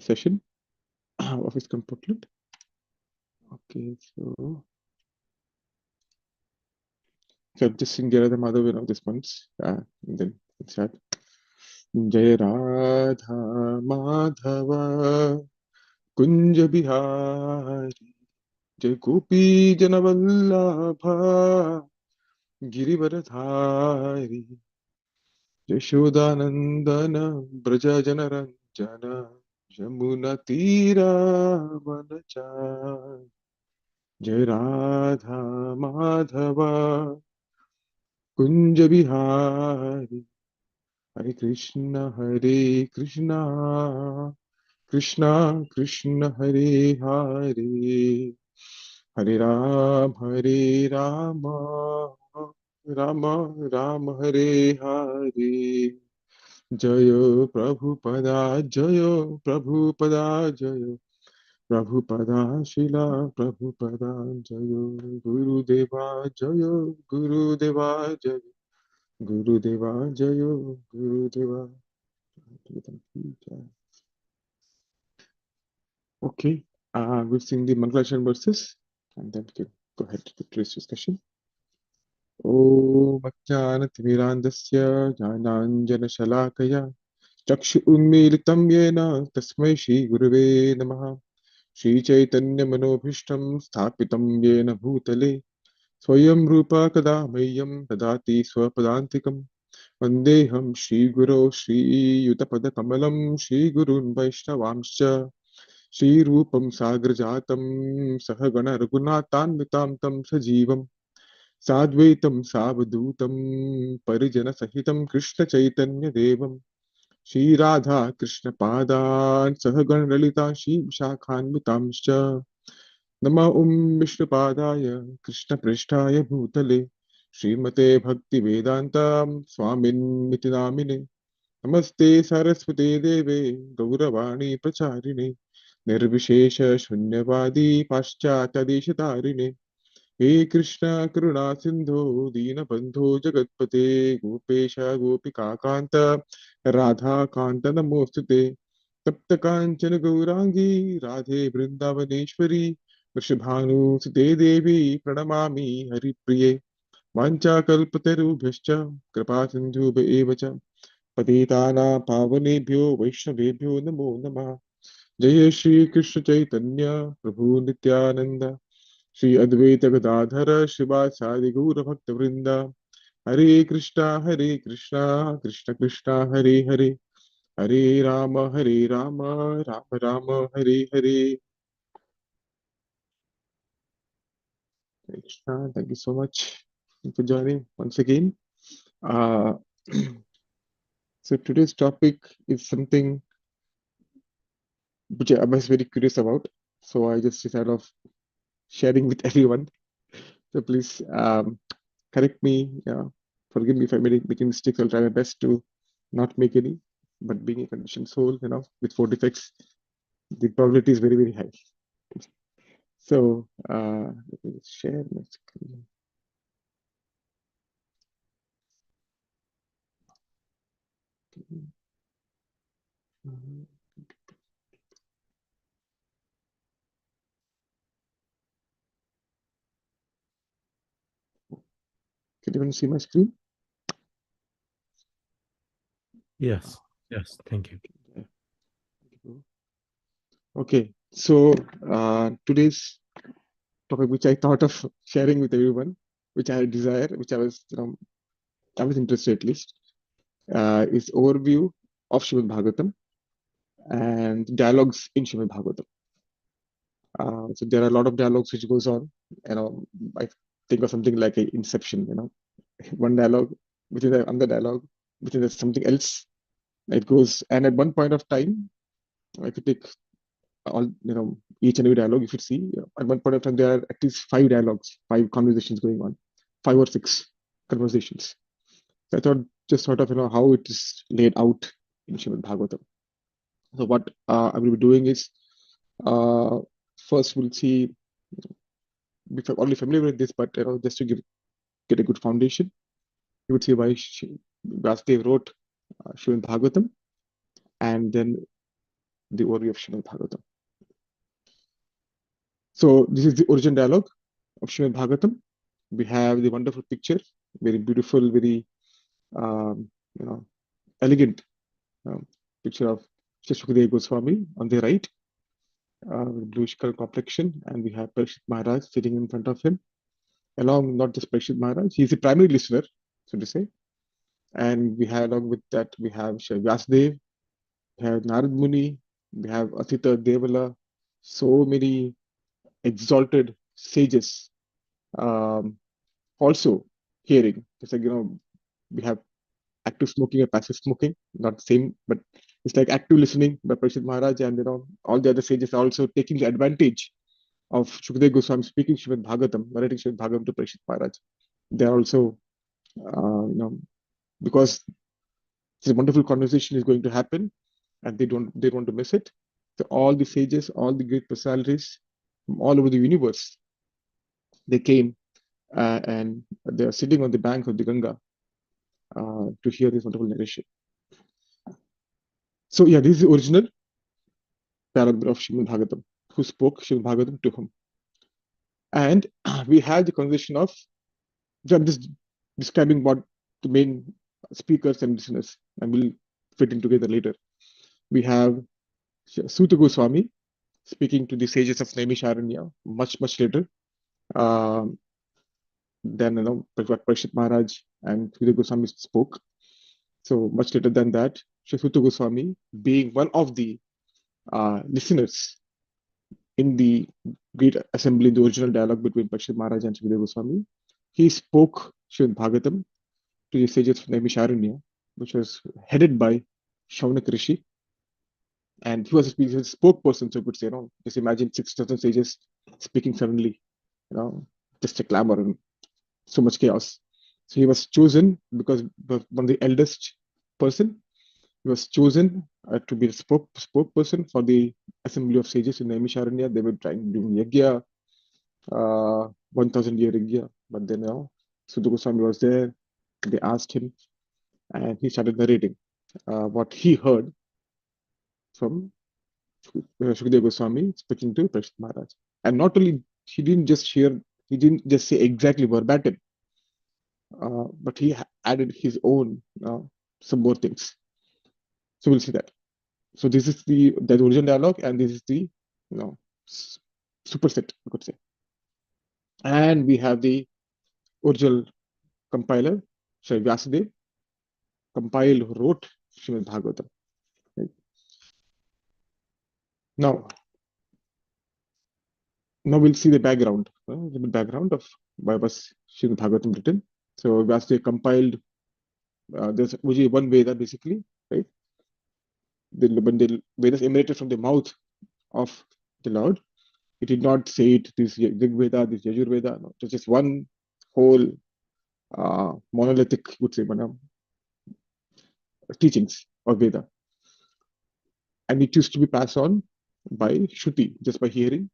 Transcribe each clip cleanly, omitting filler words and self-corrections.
session of his comportment. Okay, so I'm just sing the other of this ones, and then let's start. Jai Radha Madhava Kunja Bihari Jai Gopi Janavallabha Girivaradhari Yashodanandana Braja Janaranjana Jamuna Tira Vanachari Jai Radha Madhava Kunja Bihari Hare Krishna Krishna Krishna Hare Hare Hare Rama Rama Rama Hare Hare Jayo Prabhupada Jayo Prabhupada Jayo Prabhupada Shila Prabhupada Jayo Guru Deva Jayo Guru Deva Jayo Guru Deva Jayo Guru Deva. Okay, we'll sing the Mangalachan verses and then we can go ahead to today's discussion. Om Ajnanatimirandasya Jnananjana Chakshu Unmilitam Yena Tasmai Shri Gurave Namaha Shri Chaitanya Manobhishtam Sthapitam Yena Bhutale Swayam Rupa Kada Mayam Dadati Swapadantikam Vandeham Shri Guru Shri Yutapada Kamalam Shri Gurun Vaishnavamscha Shri Rupam Sagrajatam Sahagana Raghunathanvitam Tam Sajivam Sadvaitam Savadutam Parijana Sahitam Krishna Chaitanya Devam Shri Radha Krishna Padan Sahagan Lalita Shri Shakhanvitamscha Nama Vishnu Padaya Krishna Prishtaya Bhutale Srimate Bhakti Vedanta Swamin Nitinamine Namaste Saraswate Deve Gauravani Pracharine Nirvishesha Shunyavadi Paschatadeshatarine He Krishna Karuna Sindhu Dina Bandhu Jagatpate Gopesha Gopika Kanta Radha Kanta Namostute Tapta Kanchana Gaurangi Radhe Vrindavaneshwari Vrishabhanu Sute Devi Pranamami Hari Priye Vancha Kalpatarubhyascha Kripa Sindhu Evacha Patitana Pavanebhyo Vaishnavebhyo Namo Namah Jaya Shri Krishna Chaitanya Prabhu Nityananda Shri Advaita Gadadhara Shivasadi Gaura Bhakta Vrinda Hare Krishna Krishna Krishna Hare Hare Hare Rama Rama Rama Hare Hare. Hare Krishna, thank you so much for joining once again. So today's topic is something which I was very curious about. So I just decided of sharing with everyone. So please correct me, forgive me if I'm making mistakes. I'll try my best to not make any. But being a conditioned soul, with 4 defects, the probability is very, very high. So let me just share my screen. Can you even see my screen? Yes, thank you. Okay, so today's topic, which I thought of sharing with everyone, which I desire, which I was interested at least, is overview of Srimad Bhagavatam and dialogues in Srimad Bhagavatam. So there are a lot of dialogues which goes on. I think of something like an inception. One dialogue, within another dialogue, within there's something else. It goes, and at one point of time, if you take all, each and every dialogue, if you see, at one point of time there are at least 5 dialogues, 5 conversations going on, 5 or 6 conversations. So I thought just sort of how it is laid out in Srimad Bhagavatam. So what I will be doing is, first we'll see, we're already familiar with this, but just to get a good foundation, you would see why Vasudev wrote Srimad Bhagavatam, and then the overview of Srimad Bhagavatam. So this is the original dialogue of Srimad Bhagavatam. We have the wonderful picture, very beautiful, very um, you know elegant picture of Shukadeva Goswami on the right, bluish color complexion, and we have Parikshit Maharaj sitting in front of him, along not just Parikshit Maharaj, he's the primary listener, so to say. And we have along with that, we have Shri Vyasdev, we have Narad Muni, we have Asita Devala, so many exalted sages um, also hearing. It's like, we have active smoking and passive smoking, not the same, but it's like active listening by Parikshit Maharaj, and all the other sages are also taking the advantage of Shukadeva Goswami speaking Srimad Bhagavatam, narrating Srimad Bhagavatam to Parikshit Maharaj. They are also, because this wonderful conversation is going to happen, and they don't want to miss it. So all the sages, all the great personalities from all over the universe, they came and they are sitting on the bank of the Ganga to hear this wonderful narration. So yeah, this is the original dialogue of Srimad Bhagavatam, who spoke Srimad Bhagavatam to him. And we had the conversation of, I'm just describing what the main speakers and listeners, and we'll fit in together later. We have Suta Goswami speaking to the sages of Naimisharanya much later. Then Parikshit Maharaj and Suta Goswami spoke. So much later than that, Shri Suta Goswami, being one of the listeners in the great assembly, the original dialogue between Parikshit Maharaj and Sukadeva Goswami, he spoke Srimad Bhagavatam to the sages of Naimisharanya, which was headed by Shaunak Rishi. And he was a spokesperson, so you could say, just imagine 6,000 sages speaking suddenly, just a clamor and so much chaos. So he was chosen because one of the eldest person. He was chosen to be a spokesperson for the assembly of sages in Naimisharanya. They were trying doing yagya, 1,000-year yagya, but then Sudha Goswami was there. They asked him, and he started narrating what he heard from Shukadeva Goswami speaking to Parikshit Maharaj. And not only he didn't just say exactly verbatim, but he added his own some more things. So we'll see that. So this is the original dialogue, and this is the superset, I could say. And we have the original compiler, Sri Vyasadeva, wrote Srimad Bhagavatam. Right? Now we'll see the background, of why was Srimad Bhagavatam written. So Vyasadeva compiled. There's only one Veda basically, right? When the Vedas emanated from the mouth of the Lord, he did not say it, this Rig Veda, this Yajur Veda. No, it's just one whole monolithic, would say, teachings of Veda. And it used to be passed on by Shruti, just by hearing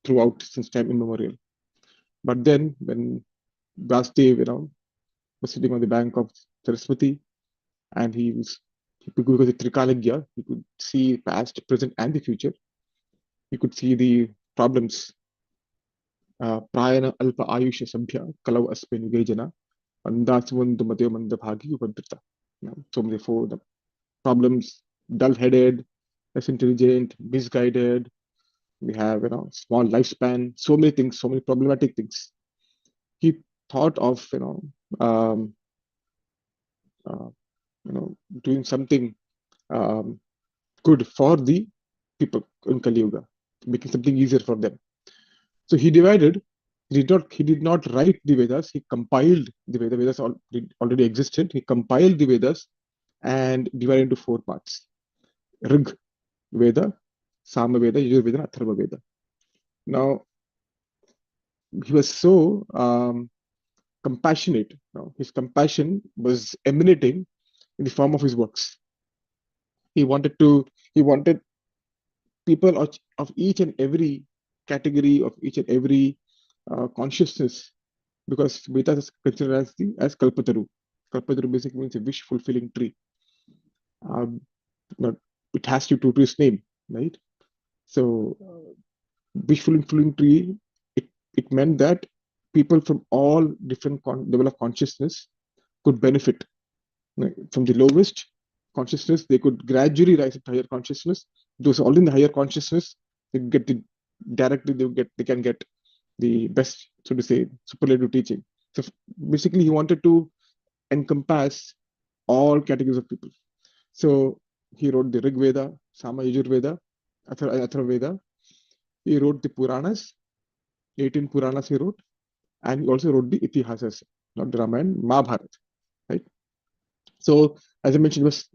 throughout since time immemorial. But then when Vasudev, was sitting on the bank of Saraswati, and because of Trikaligya, he could see past, present, and the future. He could see the problems. Prayana alpa ayusha sabhya kalau aspe nigejana andasvandu madhya mandabhagi ubadrita. So therefore, the problems, dull-headed, less intelligent, misguided. We have small lifespan, so many things, so many problematic things. He thought of um, uh, doing something good for the people in Kali Yuga, making something easier for them. So he divided. He did not write the Vedas. He compiled the Vedas. Vedas already existed. He compiled the Vedas and divided into 4 parts: Rig Veda, Sama Veda, Yajur Veda, and Atharva Veda. Now he was so compassionate. His compassion was emanating in the form of his works. He wanted people of each and every category, of each and every consciousness, because Veda is considered as Kalpataru. Kalpataru basically means a wish fulfilling tree. Um, it has to his name, right? So wishful flowing tree, it meant that people from all different level of consciousness could benefit, right? From the lowest consciousness, they could gradually rise to higher consciousness. Those all in the higher consciousness, they get the directly they can get the best, so to say, superlative teaching. So basically, he wanted to encompass all categories of people. So he wrote the Rig Veda, Sama Yajurveda, Atharvaveda. He wrote the Puranas, 18 Puranas he wrote, and he also wrote the Itihasas, not the Ramayana, Mahabharata, right? So as I mentioned, it was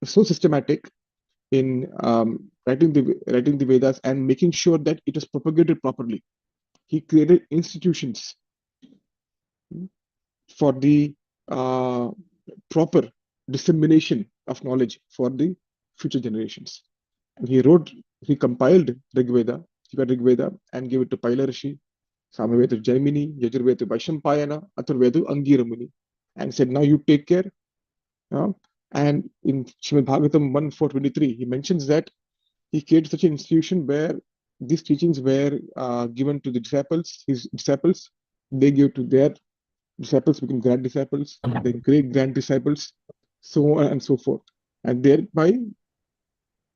so systematic in writing the Vedas and making sure that it was propagated properly. He created institutions for the uh, proper dissemination of knowledge for the future generations. And he compiled Rig Veda, he got Rig Veda and gave it to Paila Rishi, Samaveda to Jaimini, Yajurveda to Vaishampayana, Atharveda to Angira Muni, and said, now you take care. And in Srimad Bhagavatam 1:423, he mentions that he created such an institution where these teachings were given to the disciples, his disciples. They gave to their disciples, become grand disciples, then great grand disciples, so on and so forth. And thereby,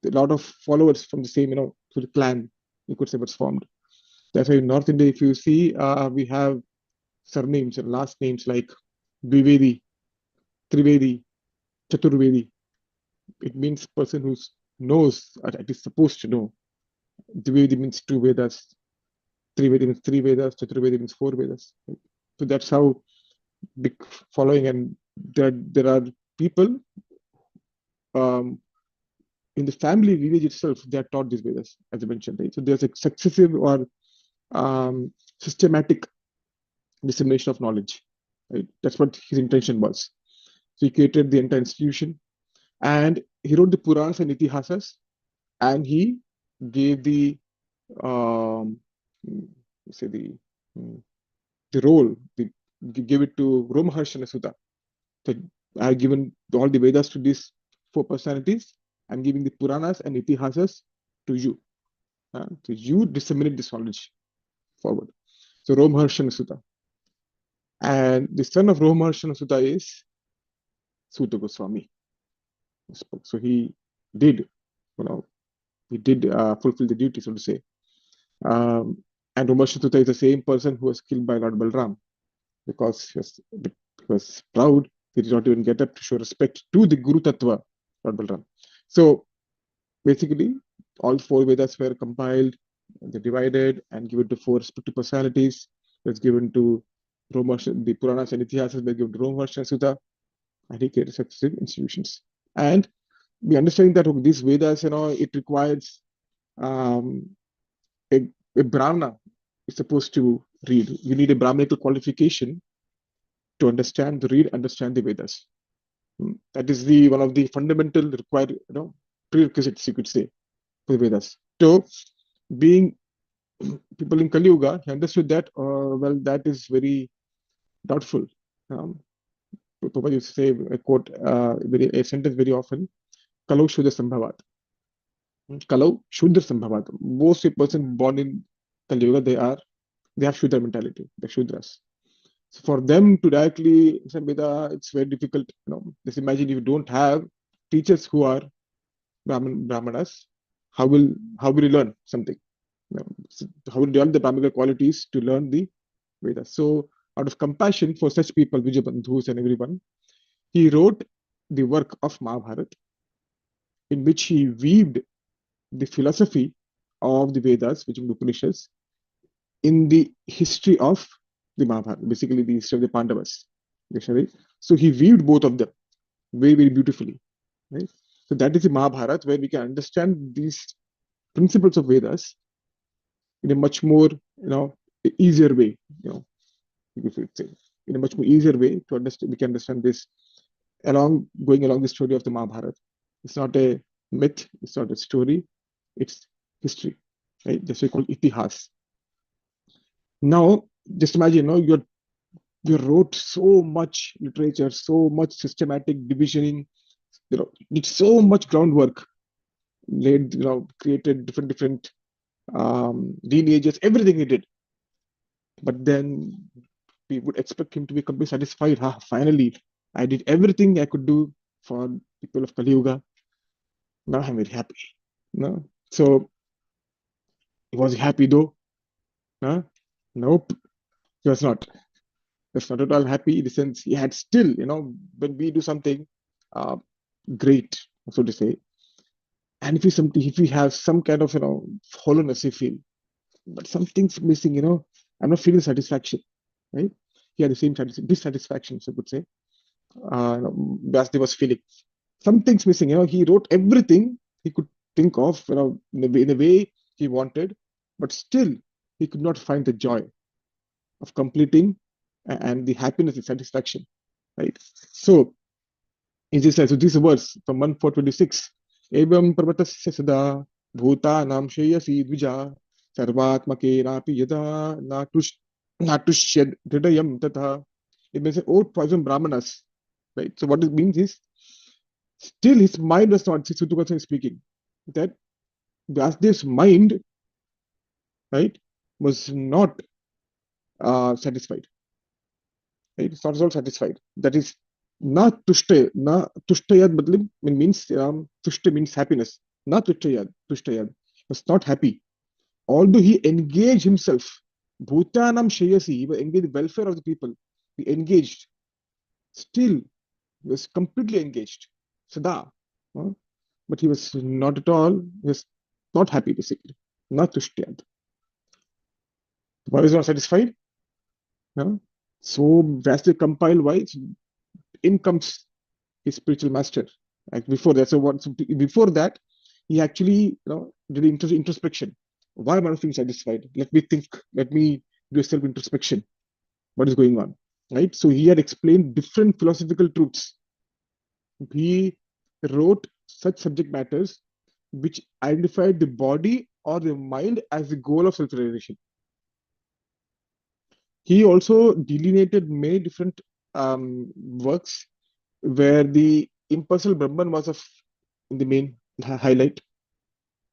a lot of followers from the same, sort of clan, you could say, was formed. That's why in North India, if you see, we have surnames and last names like Dvivedi, Trivedi, Chaturvedi. It means person who knows, or at least supposed to know. Dvivedi means two Vedas, Trivedi means three Vedas, Chaturvedi means four Vedas. So that's how big following, and there are people um, in the family lineage itself, they are taught these Vedas, as I mentioned, right? So there's a successive or systematic dissemination of knowledge, right? That's what his intention was. So he created the entire institution, and he wrote the Puranas and Itihasas, and he gave the um, say the role, gave it to Romaharshana Sutta. So I have given all the Vedas to these four personalities. I'm giving the Puranas and Itihasas to you. So you disseminate this knowledge forward. So Romaharshana Sutta. And the son of Romaharshana Sutta is Suta Goswami. So did, he did fulfill the duty, so to say. And Romaharshana Sutta is the same person who was killed by Lord Balram because he was proud. He did not even get up to show respect to the Guru Tattva, Lord Balram. So basically, all four Vedas were compiled, they divided and given to four respective personalities. It was given to the Puranas and Itihasas were given to Romaharshana Sutta, and he created successive institutions. And we understand that these Vedas, it requires um, a Brahmana is supposed to read. You need a Brahmanical qualification to understand the Vedas. That is one of the fundamental required, prerequisites, you could say, for the Vedas. So, being people in Kali Yuga, he understood that, well, that is very doubtful. Prabhupada used to say, a quote, a sentence very often, Kalau Shudra Sambhavat. Kalau Shudra Sambhavat. Most a person born in Kali Yuga, they have Shudra mentality, they're Shudras. So for them to directly say Veda, it's very difficult. Just imagine if you don't have teachers who are Brahmanas, how will you learn something? How will you develop the Brahmanical qualities to learn the Vedas? So out of compassion for such people, Vijayabandhus and everyone, he wrote the work of Mahabharata, in which he weaved the philosophy of the Vedas, which is the Upanishads, in the history of the Mahabharata, basically the history of the Pandavas. So he weaved both of them very, very beautifully. Right? So that is the Mahabharata, where we can understand these principles of Vedas in a much more, easier way. You could say, in a much more easier way to understand. We can understand this going along the story of the Mahabharata. It's not a myth. It's not a story. It's history. Right? That's what we call itihas. Now, just imagine, you wrote so much literature, so much systematic divisioning, did so much groundwork. laid, created different lineages, everything he did. But then we would expect him to be completely satisfied. Finally, I did everything I could do for people of Kali Yuga. Now I'm very happy. No? So was he happy though? Huh? Nope, he was not. He was not at all happy in the sense he had still, when we do something uh, great, so to say, and if we have some kind of hollowness, you feel, but something's missing. I'm not feeling satisfaction, right? He had the same dissatisfaction, so I could say. Vyasdev was feeling something's missing. He wrote everything he could think of, in a way he wanted, but still he could not find the joy of completing and the happiness and satisfaction, right? So it just says, so these words from 1:426. Evam parvatasya sada bhutanam shreyasi dvija sarvatmakenapi yada natushyad hridayam tatha. It means, oh, poison brahmanas, right? So what it means is, still his mind was not, Sutu Goswami is speaking, that Vyasdev's mind, right, was not satisfied. Right? It's not at all satisfied. That is, na tushtayad means, tushta means happiness. Na tushtayad was not happy. Although he engaged himself, bhutanam shreyasi, he engaged the welfare of the people. He engaged, still he was completely engaged. Sada. But he was not at all, he was not happy basically. Not tushtayad. Why was he not satisfied? So Vasudev compiled, why? In comes his spiritual master. Like before that, before that, he actually did introspection. Why am I not feeling satisfied? Let me think. Let me do a self introspection. What is going on? Right. So he had explained different philosophical truths. He wrote such subject matters which identified the body or the mind as the goal of self-realization. He also delineated many different works where the impersonal Brahman was in the main highlight,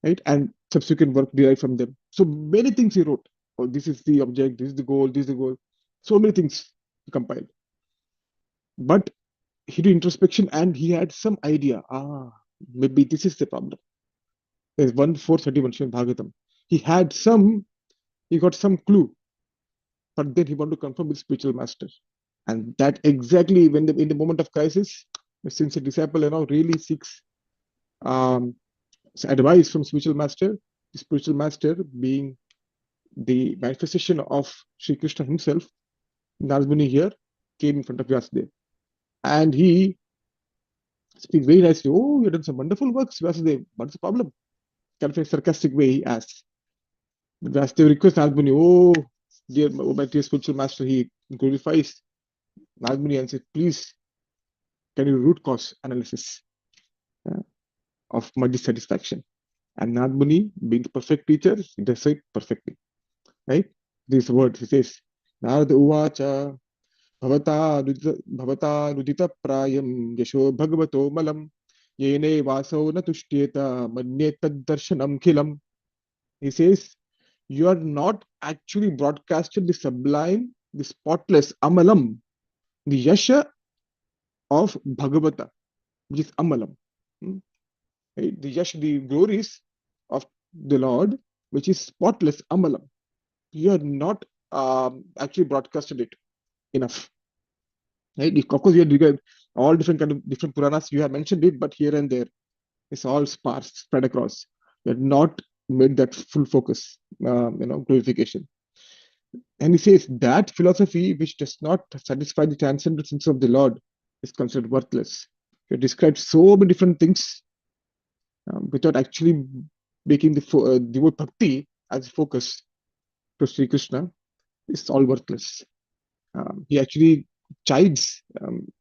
right? And subsequent work derived from them. So many things he wrote. Oh, this is the object, this is the goal, this is the goal. So many things he compiled. But he did introspection and he had some idea. Maybe this is the problem. There's 1:431 Srimad Bhagavatam. He got some clue, but then he wanted to confirm with spiritual master. And that exactly in the moment of crisis, since a disciple really seeks advice from spiritual master, the spiritual master being the manifestation of Sri Krishna himself, Narad Muni here came in front of Vyasadeva. And he speaks very nicely. Oh, you've done some wonderful works, Vyasadeva. What's the problem? Kind of a sarcastic way he asks. But Vyasadeva requests Narad Muni, oh, dear, oh, my dear spiritual master, he glorifies Narad Muni and says, please, can you root cause analysis of my dissatisfaction? And Narad Muni, being the perfect teacher, he does it perfectly. Right? These words, he says, Narada Uvacha, Bhavata Nudita Prayam Yasho Bhagavato Malam Yene Vaso Natushteta Manyetad Darshanam Khilam. He says, you are not actually broadcasted the sublime, the spotless Amalam, the Yasha of Bhagavata, which is Amalam. Right? The Yash, the glories of the Lord, which is spotless Amalam. You are not actually broadcasted it enough. Right? Of course, you have all different kind of different Puranas. You have mentioned it, but here and there, it's all sparse, spread across. You have not made that full focus, glorification. And he says that philosophy which does not satisfy the transcendental sense of the Lord is considered worthless. You described so many different things without actually making the word bhakti as a focus to Sri Krishna. It's all worthless. He actually chides,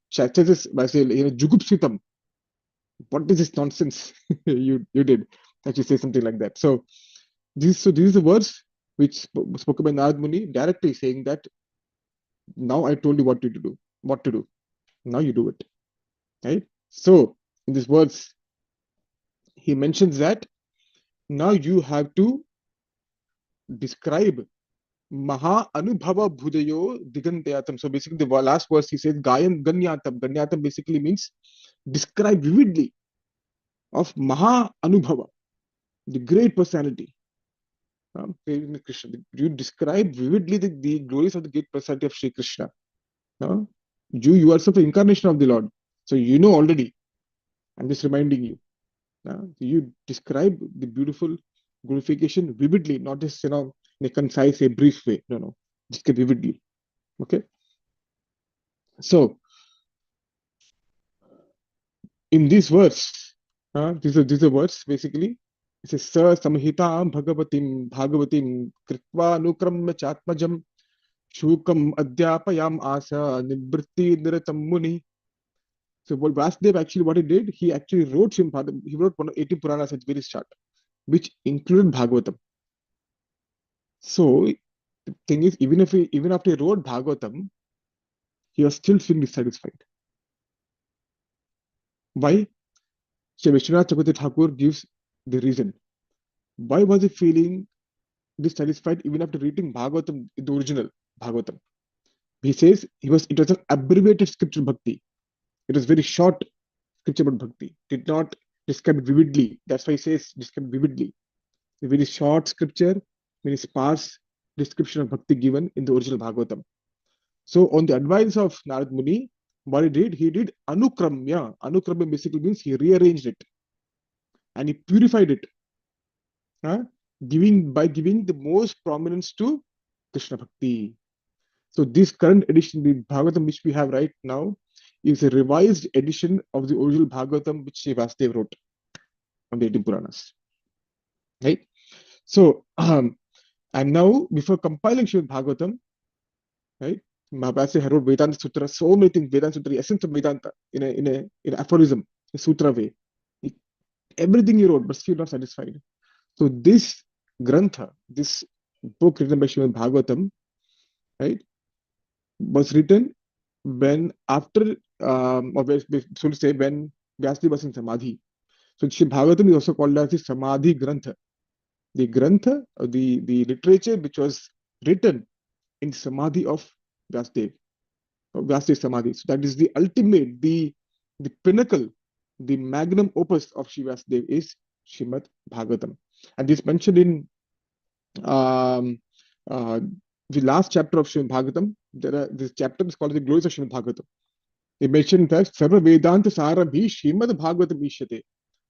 chastises by saying, Jugupsitam. What is this nonsense you did? Actually say something like that. So these are the words which spoken by Narad Muni, directly saying that now I told you what to do. Now you do it. Right? So in these words, he mentions that now you have to describe Maha Anubhava Bhudayo Digantayatam. So basically, the last verse he says Gayan Ganyatam. Ganyatam basically means describe vividly of Maha Anubhava, the great personality. Krishna. You describe vividly the glories of the great personality of Sri Krishna. You yourself the incarnation of the Lord. So you know already. I'm just reminding you. You describe the beautiful glorification vividly, not just in a concise, a brief way. No. Describe vividly. Okay. So in this verse, these are words basically. It says Sa Samhitam Bhagavatim Kritva Nukram Chatmajam Shukam Adhyapayam Asa Nivritti Niratam Muni. So what Vasudev actually what he did, he actually wrote he wrote 18 Puranas at the very start, which included Bhagavatam. So the thing is, even after he wrote Bhagavatam, he was still feeling dissatisfied. Why? Sri Vishwanath Chakravarti Thakur gives the reason. Why was he feeling dissatisfied even after reading Bhagavatam, the original Bhagavatam? He says it was an abbreviated scripture bhakti. It was very short scripture bhakti. Did not describe it vividly. That's why he says describe vividly. A very short scripture, very sparse description of bhakti given in the original Bhagavatam. So on the advice of Narad Muni, what he did Anukramya. Anukramya basically means he rearranged it and he purified it, by giving the most prominence to Krishna Bhakti. So this current edition, the Bhagavatam which we have right now, is a revised edition of the original Bhagavatam which Sri Vasudev wrote on the 18 Puranas. Right? So, and now before compiling Srimad Bhagavatam, right, Mahabharata wrote Vedanta Sutra, so many things, Vedanta Sutra, the essence of Vedanta in an aphorism, a sutra way. Everything he wrote, but still not satisfied. So this Grantha, this book written by Srimad Bhagavatam, right, was written when after, or so to say, when Vyasdev was in Samadhi. So Srimad Bhagavatam is also called as the Samadhi Grantha. The Grantha, or the literature which was written in Samadhi of Vyasdev, Vyasdev Samadhi. So that is the ultimate, the pinnacle, the magnum opus of Sri Vyasdev is Srimad Bhagavatam. And this mentioned in um, uh, the last chapter of Srimad Bhagavatam. This chapter is called the Glories of Srimad Bhagavatam. They mentioned that Sarva Vedanta Saram Hi Srimad Bhagavatam Ishyate.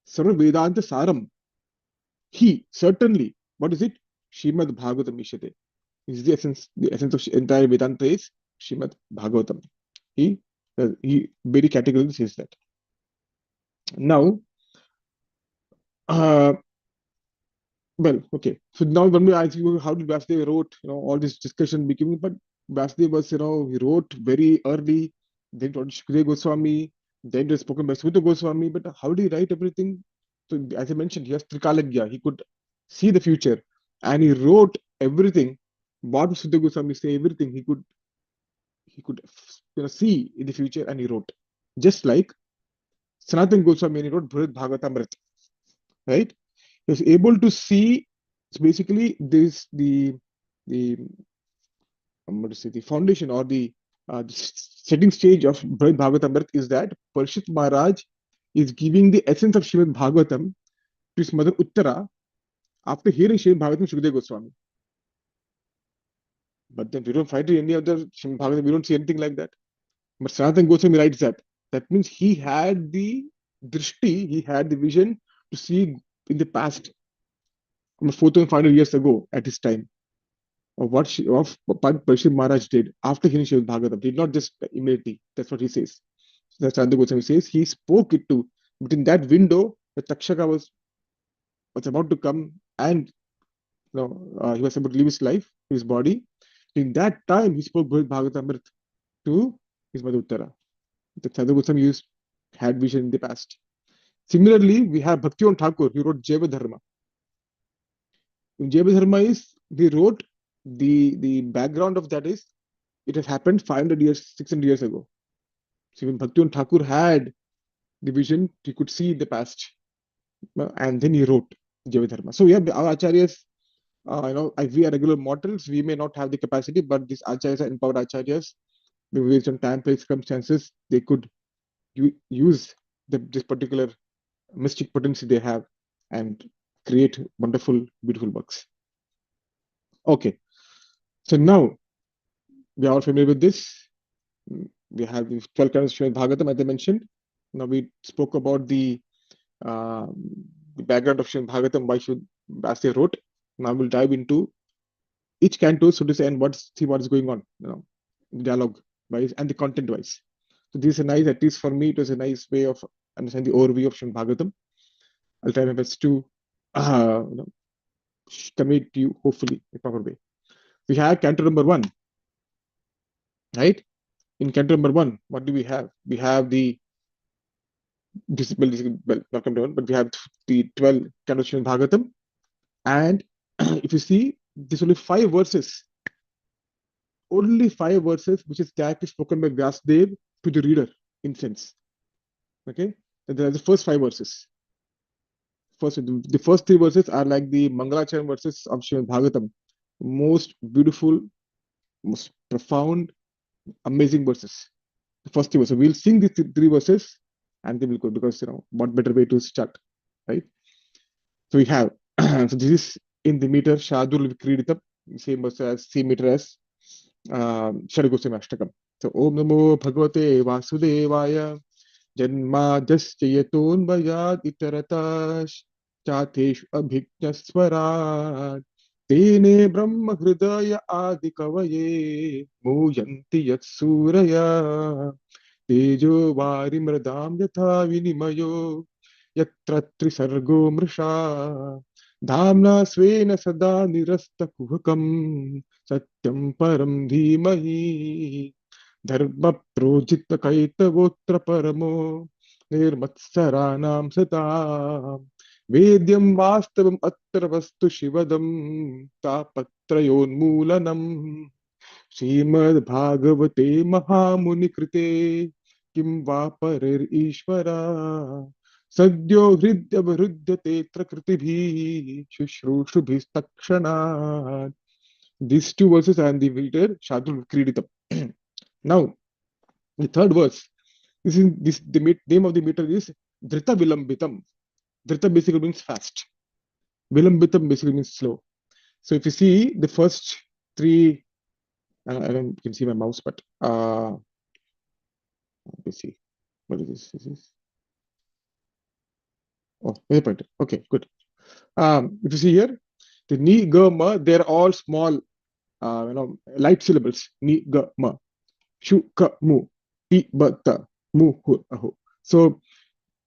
Sarva Vedanta Saram. He, certainly. What is it? Srimad Bhagavatam Ishyate. Is the essence of entire Vedanta is Srimad Bhagavatam. He very categorically says that. Now, well, okay. So now when we ask you how did Vasudev wrote, all this discussion became, but Vasudev was, he wrote very early, then taught Shukdev Goswami, then was spoken by Sutta Goswami, but how did he write everything? So as I mentioned, he has Trikalagya, he could see the future, and he wrote everything. What Sutta Goswami say, everything he could see in the future, and he wrote. Just like Sanatana Goswami, he wrote Bhagavad Bhagavatamrita, right? He was able to see. So basically, this the I'm going to say the foundation or the setting stage of Bhagavad Bhagavatamrita is that Parishit Maharaj is giving the essence of Srimad Bhagavatam to his mother Uttara after hearing Srimad Bhagavatam Shukdev Goswami. But then we don't find any other Srimad Bhagavatam. We don't see anything like that. But Sanatana Goswami writes that. That means he had the drishti, he had the vision to see in the past, 4,500 years ago at his time, of what Parishit Maharaj did after hearing Srimad Bhagavatam. Did not just immediately. That's what he says. That's Sanatana Goswami says. He spoke it to, but in that window, the Takshaka was about to come, and he was about to leave his life, his body. In that time, he spoke Bhagavatamrit to his mother Uttara. The Sadhu Goswami had vision in the past. Similarly, we have Bhaktivinoda Thakur. He wrote Jaiva Dharma. In Jaiva Dharma he wrote the background of that is it has happened 500 years, 600 years ago. So even Bhaktivinoda Thakur had the vision, he could see the past. and then he wrote Javidharma. So yeah, our acharyas, we are regular mortals, we may not have the capacity, but these acharyas are empowered acharyas. Based on time, place, circumstances, they could use this particular mystic potency they have and create wonderful, beautiful works. Okay, so now we are all familiar with this. We have the 12 cantos of Srimad Bhagavatam, as I mentioned. Now we spoke about uh, the background of Srimad Bhagavatam, why should Vyasa wrote. Now we'll dive into each canto, so to say, and see what's going on, dialogue wise and the content wise. So this is a nice, at least for me, it was a nice way of understanding the overview of Srimad Bhagavatam. I'll try my best to convey it to you, hopefully, in a proper way. We have canto number 1, right? In canto number 1, what do we have? We have the not canto 1, but we have the 12 cantos of Bhagavatam. And if you see, there's only 5 verses, which is directly spoken by Vyasdev to the reader, in sense. Okay? And there are the first 5 verses. The first 3 verses are like the Mangalacharan verses of Srimad Bhagavatam. Most beautiful, most profound, amazing verses. The first 3 verses. We'll sing these 3 verses and then we'll go, because what better way to start, right? So we have so this is in the meter Shadul Vikriditam, same meter as Shadagosami Ashtakam. So Om Namo Bhagavate Vasudevaya Janmadasya Yatonvayad Itaratas Chatesh Abhijnaswarat Tene Brahma Hridaya Adi Kavaye Muyanti Yatsuraya Tejo Vari Mradam Yatha Vinimayo Yatra Trisargo Mrisha Dhamna Svena Sada Nirasta Kuhakam Satyam Param Dhimahi Dharma Projita Kaitavotra Paramo Nirmatsaranam Satam Vedyam Vastavam Atra Vastu Shivadam Tapatrayon Mulanam Srimad Bhagavate Mahamuni Krite Kim Vaparir Ishvara Sadyo Hridya Vrudyate Trakriti Shushrushu Bhistakshana. These 2 verses are in the meter Shadul Kriditam. Now, the third verse, the name of the meter is Drita Vilambitam. Drita basically means fast. Vilambitam basically means slow. So if you see the first 3, I don't know if you can see my mouse, but let me see. What is this? This is where's the pointer? Okay, good. If you see here, the ni, ga, ma, they're all small, light syllables. Ni, ga, ma. Shu, ka, mu. Pi, ba, ta. Mu, hu, ahu. So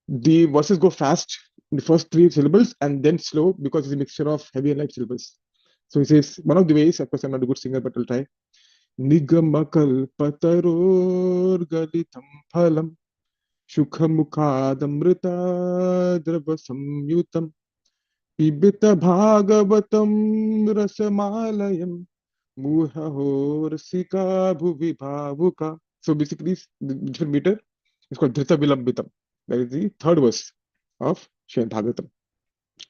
the verses go fast in the first 3 syllables and then slow because it's a mixture of heavy and light syllables. So he says, one of the ways, of course, I'm not a good singer, but I'll try. Nigamakal pataror galitam phalam Shukhamukadamrita drava samyutam Pibita bhagavatam rasamalayam Muhaho rasika bhuvi bhavuka. So basically, the different meter is called Dhrita Vilambitam. That is the third verse of Srimad Bhagavatam.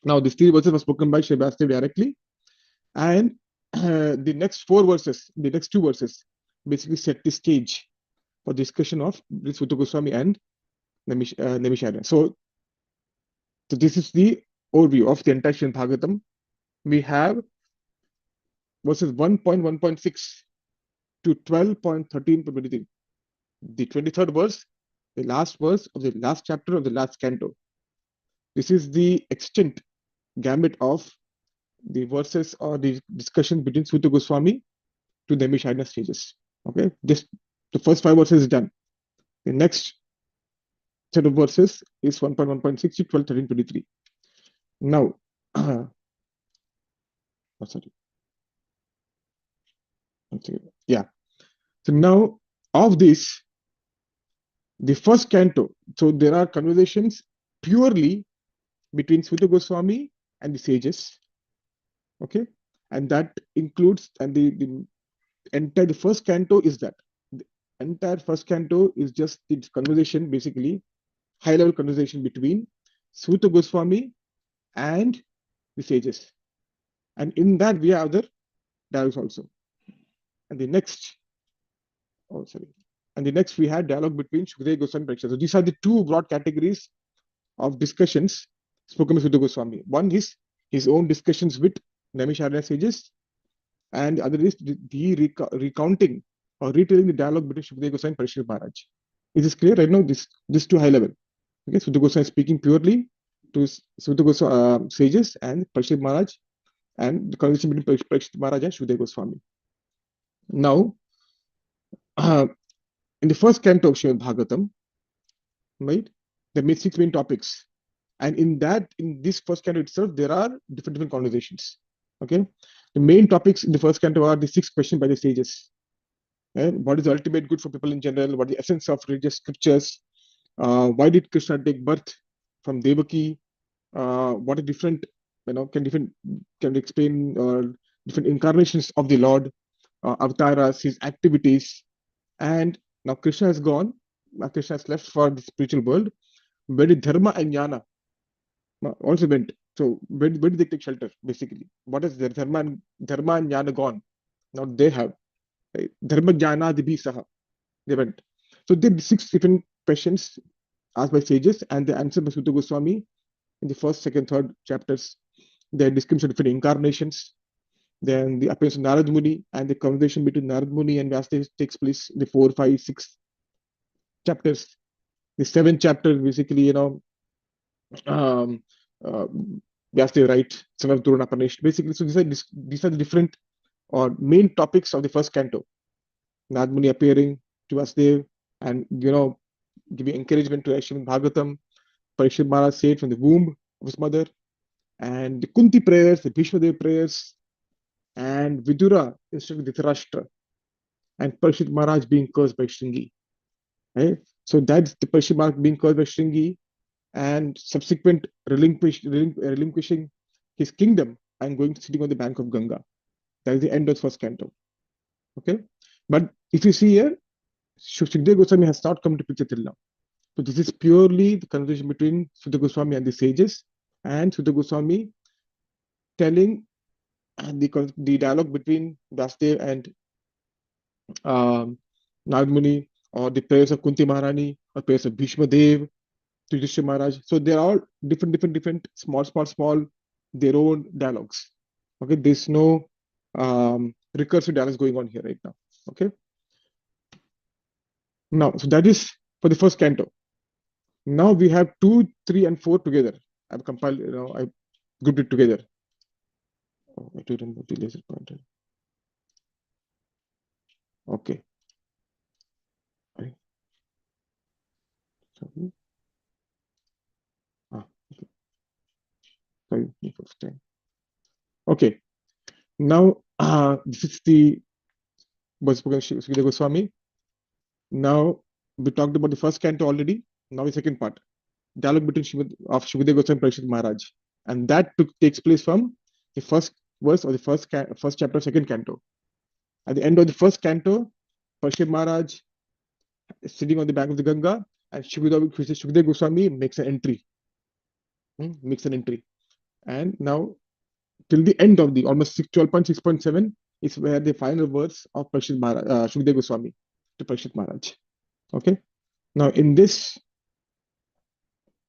Now, these 3 verses were spoken by Srivastava directly, and the next 2 verses, basically set the stage for discussion of Sutta Goswami and Naimisharya. So this is the overview of the entire Srimad Bhagavatam. We have verses 1.1.6 to 12.13.23. The 23rd verse, the last verse of the last chapter of the last canto. This is the extent, gambit of the verses or the discussion between Sutta Goswami to the Naimisharya stages. Okay, just the first 5 verses is done. The next set of verses is 1.1.6 to 12.13.23. Now, sorry. Yeah. So now of this, the first canto, so there are conversations purely between Sutta Goswami and the sages. Okay. And that includes, and the entire, the first canto is that. The entire first canto is just the conversation, basically, high level conversation between Suta Goswami, and the sages. And in that we have other dialogues also. And the next, oh sorry, and the next we had dialogue between Shukadeva Goswami and Parikshit. So these are the two broad categories of discussions spoken by Suta Goswami. One is his own discussions with Naimisharya sages, and the other is the recounting or retelling the dialogue between Shukadeva Goswami and Parikshit Maharaj. Is this clear? Right now, this too high level. Okay, Suta Goswami is speaking purely to Suta Goswami sages and Parikshit Maharaj, and the conversation between Parikshit Maharaj and Shukadeva Goswami. Now, in the first canto of Srimad Bhagavatam, right, there are 6 main topics, and in this first canto itself, there are different conversations. Okay, the main topics in the first canto are the 6 questions by the sages. And what is the ultimate good for people in general? What is the essence of religious scriptures? Why did Krishna take birth from Devaki? What are different, can explain different incarnations of the Lord, avatars, his activities, and now Krishna has gone. Krishna has left for the spiritual world. Where did Dharma and Jnana also went? So where did they take shelter? Basically, what is their Dharma and Jnana gone? Now they have right? Dharma Jnana Dibi Saha. They went. So there are 6 different questions asked by sages, and the answer by Sutta Goswami in the first, second, third chapters. The description of different incarnations, then the appearance of Narad Muni, and the conversation between Narad Muni and Vyasdev takes place in the 4, 5, 6 chapters. The 7th chapter, basically, um, uh, Vyasdev, right, son of Durna punished. Basically, so these are the different or main topics of the first canto. Narad Muni appearing to Vyasdev and giving encouragement to Srimad Bhagavatam. Parikshit Maharaj saved from the womb of his mother, and the Kunti prayers, the Bhishma Dev prayers, and Vidura instead of Dhritarashtra, and Parikshit Maharaj being cursed by Shringi. Right? So that's the Parikshit Maharaj being cursed by Shringi, and subsequent relinquishing his kingdom and going sitting on the bank of Ganga. That is the end of the first canto. Okay, but if you see here, Shukdev Goswami has not come to picture till now. So this is purely the conversation between Sutta Goswami and the sages, and Sutta Goswami telling the dialogue between Vasudev and Narad Muni, or the prayers of Kunti Maharani, or prayers of Bhishma Dev to Yudhishthira Maharaj. So they're all different, small, their own dialogues. Okay, there's no recursive dialogues going on here right now. Okay. Now, so that is for the first canto. Now we have 2, 3, and 4 together. I've compiled, I grouped it together. Oh, I didn't remove the laser pointer. Okay. Sorry. Okay. Sorry, first time. Okay. Now, this is the Sukadeva Goswami. Now, we talked about the first canto already. Now, the second part, dialogue between Shukadeva Goswami and Parikshit Maharaj, and that takes place from the first verse or the first chapter, second canto. At the end of the first canto, Parikshit Maharaj is sitting on the bank of the Ganga, and Shukadeva Goswami makes an entry. And now, till the end of the almost 12.6.7 is where the final words of Shukadeva Goswami to Parikshit Maharaj. Okay. Now, in this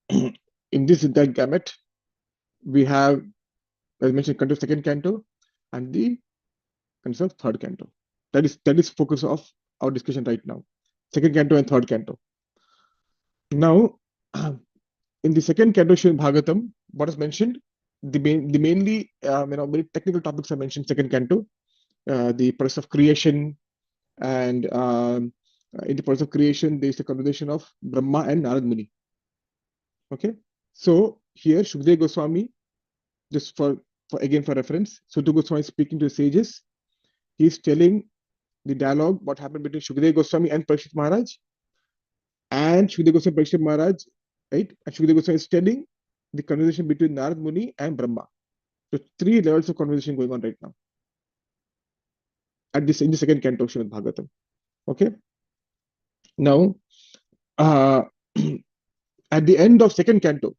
that gamut, we have, as mentioned, canto second canto and the canto of third canto. That is focus of our discussion right now. Second canto and third canto. Now, in the second canto, Srimad Bhagavatam, what is mentioned, the mainly very technical topics are mentioned. Second canto, the process of creation, and in the process of creation, there is a conversation of Brahma and Narad Muni. Okay, so here Shukdev Goswami, just for reference, Sutta Goswami is speaking to the sages. He is telling the dialogue what happened between Shukdev Goswami and Parikshit Maharaj, and Shukdev Goswami and Parikshit Maharaj, right? And Shukdev Goswami is telling the conversation between Narad Muni and Brahma. So 3 levels of conversation going on right now at this in the second canto of Srimad Bhagavatam. Okay. Now, at the end of second canto,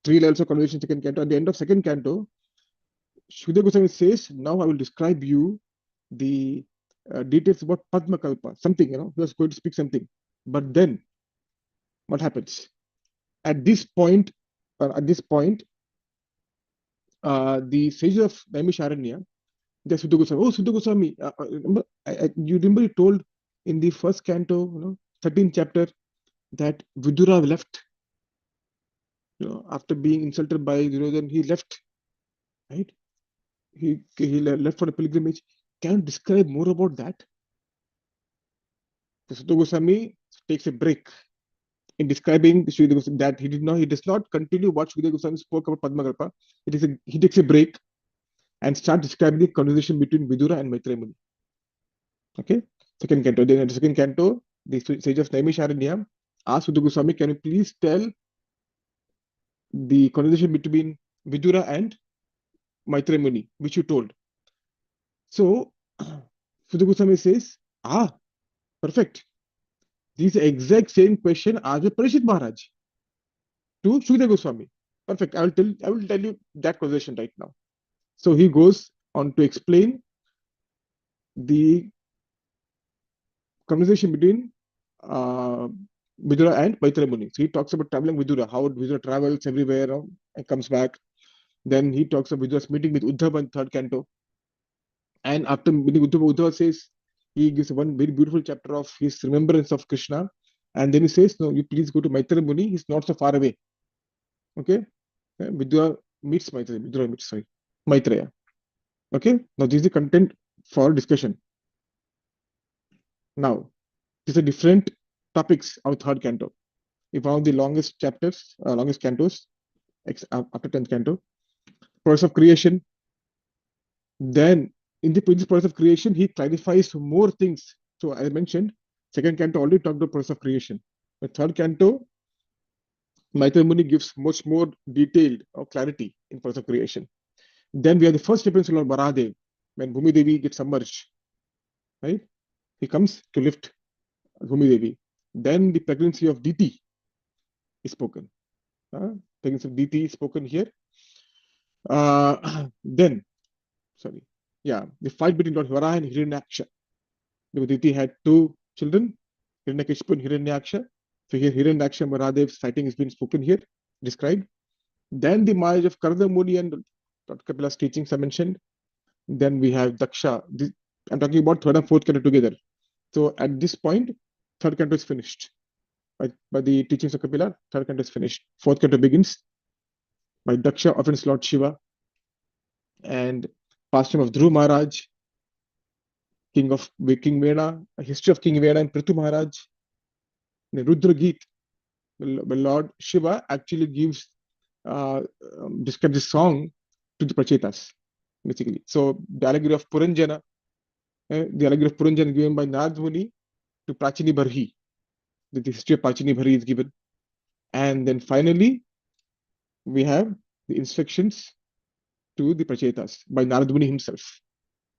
three levels of conversation, second canto. At the end of second canto, Shukadeva Goswami says, now I will describe you the details about Padma Kalpa, something, he was going to speak something. But then, what happens? At this point, the sages of Naimisharanya, they Sudha Goswami, Sudha Goswami, remember, you remember you told in the first canto, 13th chapter, that Vidura left, after being insulted by Duryodhan, he left, right? He left for a pilgrimage. Can you describe more about that? So Sudha Goswami takes a break in describing Sridhar Goswami, that he does not continue what Sridhar Goswami spoke about Padmakalpa. He takes a break and starts describing the conversation between Vidura and Maitreya Muni. Okay, second canto. Then at the second canto, the sage of Naimisharanya asked Sridhar Goswami, can you please tell the conversation between Vidura and Maitreya Muni, which you told? So Sridhar Goswami says, perfect. This is the exact same question asked by Parishit Maharaj to Sridhar Goswami. Perfect. I will tell you that conversation right now. So he goes on to explain the conversation between Vidura and Maitreya Muni. So he talks about traveling Vidura, how Vidura travels everywhere and comes back. Then he talks about Vidura's meeting with Uddhava in third canto. And after meeting Uddhava, Uddhava says, he gives one very beautiful chapter of his remembrance of Krishna. And then he says, no, you please go to Maitreya Muni. He's not so far away. Okay. Vidura meets Maitreya. Vidura meets, Maitreya. Okay. Now this is the content for discussion. Now, these are different topics of third canto. If one of the longest chapters, longest cantos, after 10th canto, process of creation. Then in this process of creation, he clarifies more things. So I mentioned, second canto already talked about process of creation. The third canto, Maitreya Muni gives much more detailed or clarity in process of creation. Then we have the first appearance of Lord Varahadev, when Bhumi Devi gets submerged, right? He comes to lift Bhumi Devi. Then the pregnancy of Diti is spoken. Pregnancy of Diti is spoken here. Then, the fight between Lord Varaha and Hiranyaksha. Diti had two children, Hiranyakashipu and Hiranyaksha. So here Hiranyaksha and Varadev's fighting has been spoken here, described. Then the marriage of Karna Muni and Dr. Kapila's teachings are mentioned. Then we have Daksha. I'm talking about third and fourth canto together. So at this point, third canto is finished. By the teachings of Kapila, third canto is finished. Fourth canto begins by Daksha, offends Lord Shiva, and pastime of Dhruv Maharaj, King Vena, a history of King Vena and Prithu Maharaj, the Rudra Geet. Lord Shiva actually describes this song to the Prachetas, basically. So the allegory of Puranjana, given by Narad Muni to Prachini Bharhi. The history of Prachini Bharhi is given. And then finally, we have the instructions to the Prachetas by Narad Muni himself.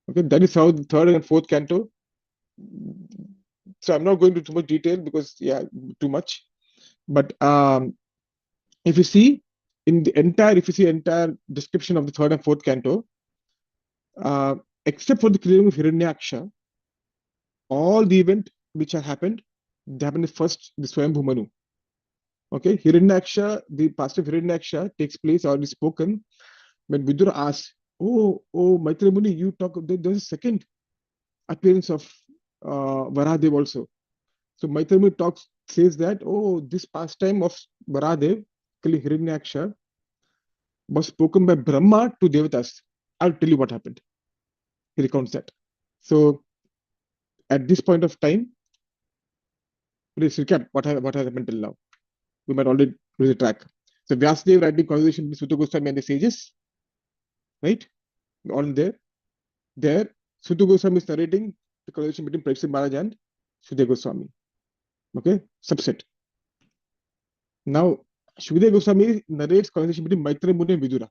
Okay, that is how the third and fourth canto. So I'm not going into too much detail because too much. But if you see entire description of the third and fourth canto, except for the clearing of Hiranyaksha, all the event which have happened, they happened first the Swayambhu Manu. Okay, Hiranyaksha, the past of Hiranyaksha takes place or is spoken when Vidura asks, "Oh, Maitreya Muni, you talk. There's a second appearance of Varahadev also." So Maitreya Muni says that, this pastime of Varahadev, Hiranyaksha, was spoken by Brahma to Devatas. I'll tell you what happened. He recounts that. So at this point of time, let's recap what has happened till now. We might already lose the track. So Vyasadeva writing conversation with Sutta Goswami and the sages, right? All there. There, Sutta Goswami is narrating the conversation between Parikshit Maharaj and Sudha Goswami. Okay, subset. Now, Sudha Goswami narrates conversation between Maitreya Muni and Vidura.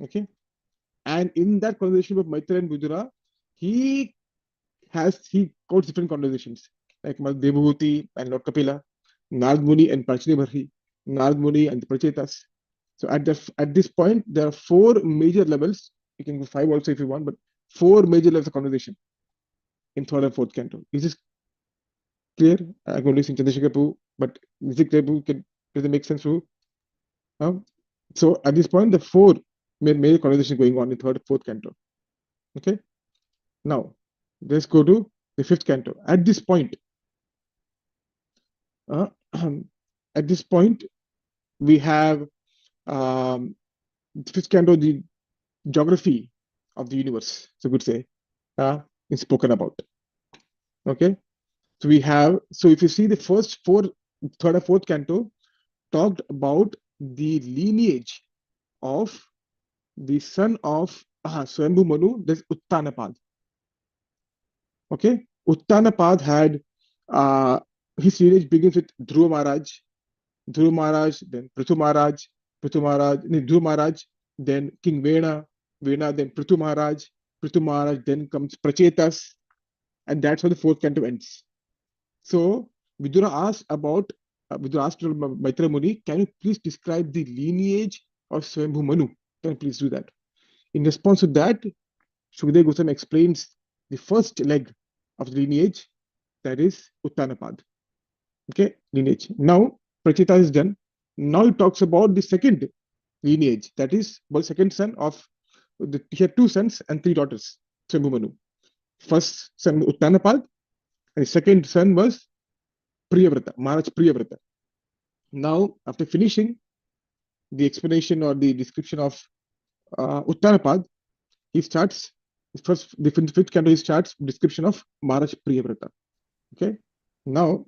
Okay, and in that conversation with Maitreya and Vidura, he quotes different conversations like Devabhuti and Lord Kapila, Narad Muni and Prachini Bharhi. Narad Muni, and the Prachetas. So at this point, there are four major levels. You can go five also if you want, but four major levels of conversation in third and fourth canto. Is this clear? I'm only saying Chandrasekhar Prabhu, but is it clear? Does it make sense to you? So at this point, the four major conversations going on in third and fourth canto. Okay. Now let's go to the fifth canto. At this point, uh, at this point, we have the fifth canto, the geography of the universe, so good say, is spoken about. Okay. So we have, so if you see the first four, third and fourth canto talked about the lineage of the son of Swambhu Manu, there's Uttanapad. Okay. Uttanapad had, his lineage begins with Dhruva Maharaj, then Prithu Maharaj, Dhruva Maharaj, then King Vena, then Prithu Maharaj, then comes Prachetas, and that's how the fourth canto ends. So Vidura asked about, Vidura asked Maitra Muni, can you please describe the lineage of Swambhu Manu? Can you please do that? In response to that, Shukdev Goswami explains the first leg of the lineage, that is Uttanapad. Okay, lineage. Now, Prachita is done. Now it talks about the second lineage, that is, well, second son of, he had two sons and three daughters, Swambhu Manu. First son Uttanapad, and the second son was Priyavrata, Maharaj Priyavrata. Now, after finishing the explanation or the description of Uttanapad, he starts first the fifth canto. He starts description of Maharaj Priyavrata. Okay. Now,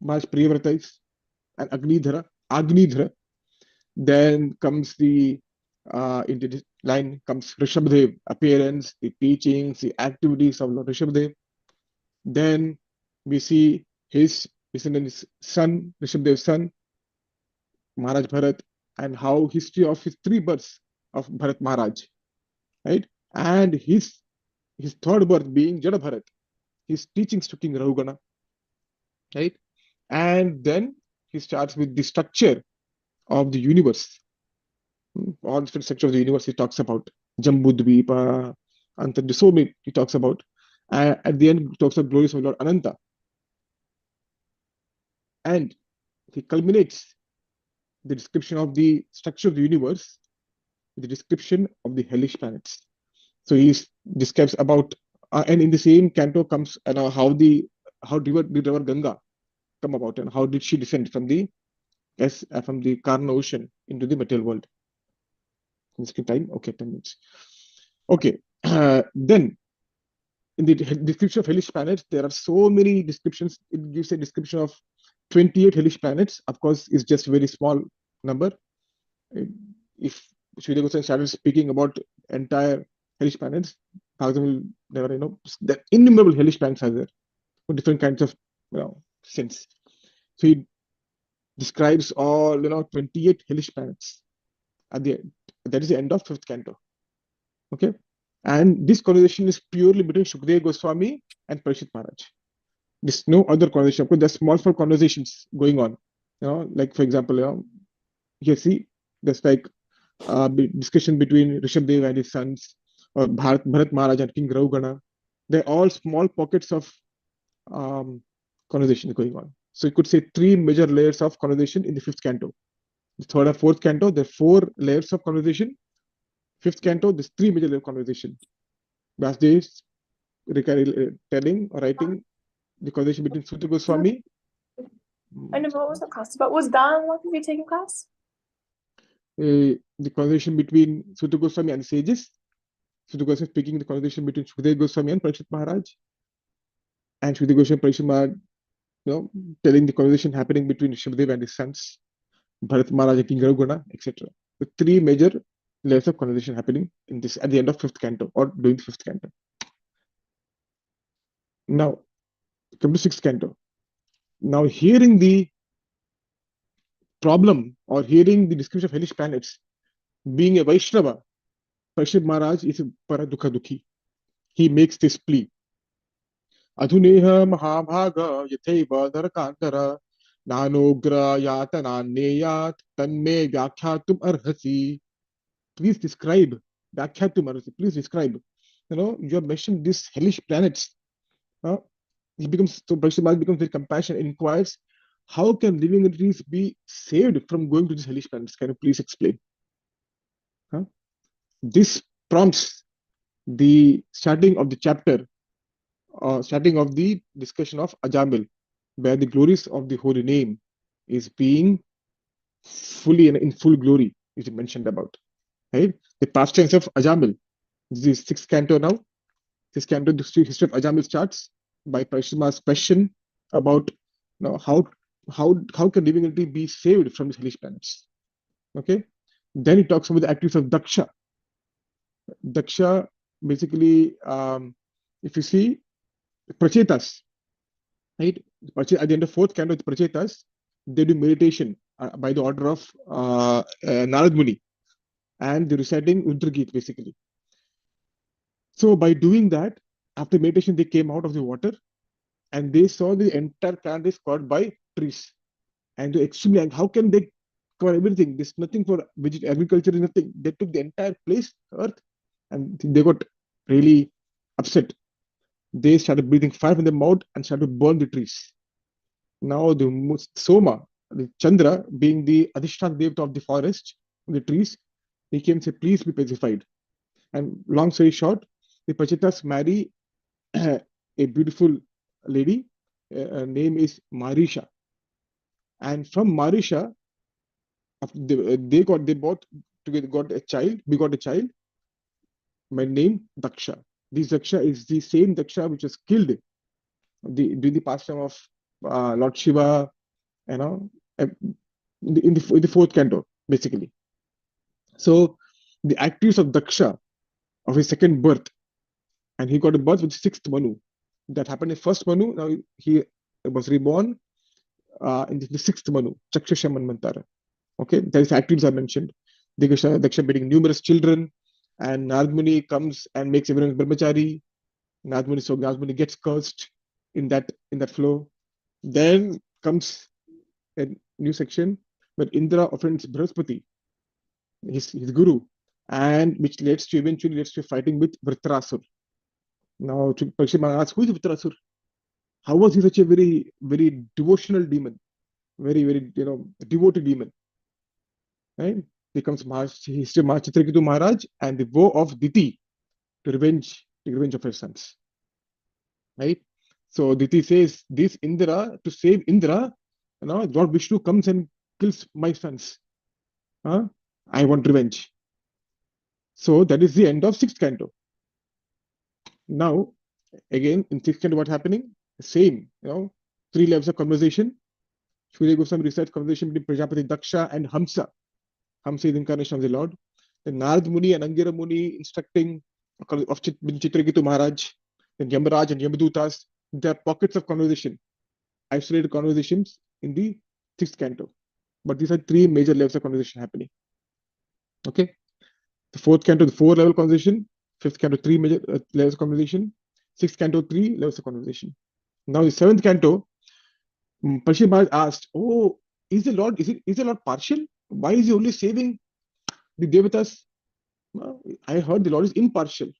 Maharaj Priyavrata is an Agnidhara. Then comes the into this line comes Rishabdev, appearance, the teachings, the activities of Lord Rishabdev. Then we see his son, Rishabdev's son, Maharaj Bharat, and how history of his three births of Bharat Maharaj, right? And his third birth being Jada Bharat, his teachings to King Rahugana, right? And then he starts with the structure of the universe. All different structure of the universe he talks about. Jambudvipa, Anta, so many he talks about. At the end, he talks about glories of Lord Ananta. And he culminates the description of the structure of the universe with the description of the hellish planets. So he describes about, and in the same canto comes how the river Ganga come about and how did she descend from the Karna ocean into the material world. Time, okay, 10 minutes. Okay, then in the description of hellish planets, there are so many descriptions. It gives a description of 28 hellish planets. Of course, it's just a very small number. If Sridhar Goswami started speaking about entire hellish planets, Bhagavatam will never, the innumerable hellish planets are there for different kinds of, sins. So he describes all, 28 hellish planets at the end. That is the end of fifth canto. Okay. And this conversation is purely between Shukdev Goswami and Parishit Maharaj. There's no other conversation. Of course, there's small conversations going on. Like for example, here see, there's like discussion between Rishabdev and his sons, or Bharat Maharaj and King Rahugana. They're all small pockets of conversation going on. So you could say three major layers of conversation in the fifth canto. The third and fourth canto, there are four layers of conversation. Fifth canto, there's three major layers of conversation. Vasudev is telling or writing the conversation between Suta Goswami. I never was a class, but was Dan one of you taking class? The conversation between Suta Goswami and the sages. Suta Goswami speaking the conversation between Shukdev Goswami and Parishit Maharaj. And Shukdev Goswami and Parishit Maharaj, telling the conversation happening between Rishabdev and his sons, Bharat Maharaj and King Rahugana, etc. The three major layers of conversation happening in this at the end of fifth canto or during the fifth canto. Now, come to sixth canto. Now, hearing the problem or hearing the description of hellish planets, being a Vaishnava, Parishit Maharaj is a Paradukha Dukhi. He makes this plea. Adhuneha Mahabhaga Yatheva Dharakantara Nanogra yatana neyat tanme vyakhyatum arhasi. Please describe. Vyakhyatum arhasi. Please describe. You have mentioned these hellish planets. He becomes so Brahma becomes very compassionate and inquires, how can living entities be saved from going to these hellish planets? Can you please explain? This prompts the starting of the chapter, starting of the discussion of Ajamil, where the glories of the holy name is being fully in full glory is mentioned about. Right? The past tense of Ajamil. This is sixth canto now. This canto, the history of Ajamil starts by Parishma's question about how can living entity be saved from these hellish planets. Okay. Then he talks about the activities of Daksha. Daksha, basically, if you see Prachetas, right? At the end of fourth canto, the Prachetas, they do meditation by the order of Narad Muni, and they're reciting Udragit basically. So by doing that, after meditation, they came out of the water and they saw the entire planet is covered by trees. And they're extremely angry. How can they cover everything? There's nothing for agriculture, is nothing. They took the entire place, earth, and they got really upset. They started breathing fire from their mouth and started to burn the trees. Now the Soma, the Chandra, being the Adhishthana Devata of the forest, the trees, he came and said, please be pacified. And long story short, the Pachitas marry a beautiful lady. Her name is Marisha. And from Marisha, they both together got a child. We got a child by name Daksha. This Daksha is the same Daksha which was killed during the pastime of Lord Shiva, in the fourth canto, basically. So the activities of Daksha of his second birth, and he got a birth with sixth Manu. That happened in first Manu. Now he was reborn in the sixth Manu, Chakshasha Manvantara. Okay, these activities are mentioned. Daksha begetting numerous children, and Narad Muni comes and makes everyone brahmachari. Narad Muni gets cursed in that flow. Then comes a new section where Indra offends Brihaspati, his guru, and which eventually leads to fighting with Vritrasur. Now, Parikshit asks, who is Vritrasur? How was he such a very, very devotional demon? Very, very, devoted demon. Right? Becomes history of Chitraketu Maharaj and the vow of Diti to revenge of her sons. Right? So Diti says, this Indra, to save Indra, Lord Vishnu comes and kills my sons. I want revenge. So that is the end of sixth canto. Now, again, in sixth canto, what's happening? Same, three levels of conversation. Surya Goswami recites conversation between Prajapati Daksha and Hamsa. Hamsa is the incarnation of the Lord. Then Narad Muni and Angira Muni instructing of Chitraketu Maharaj. Then Yamaraj and Yamadutas. There are pockets of conversation, isolated conversations in the sixth canto. But these are three major levels of conversation happening. Okay. The fourth canto, the four-level conversation. Fifth canto, three major levels of conversation. Sixth canto, three levels of conversation. Now the seventh canto, Parishit Maharaj asked, "Oh, is the Lord partial? Why is he only saving the devatas? I heard the Lord is impartial.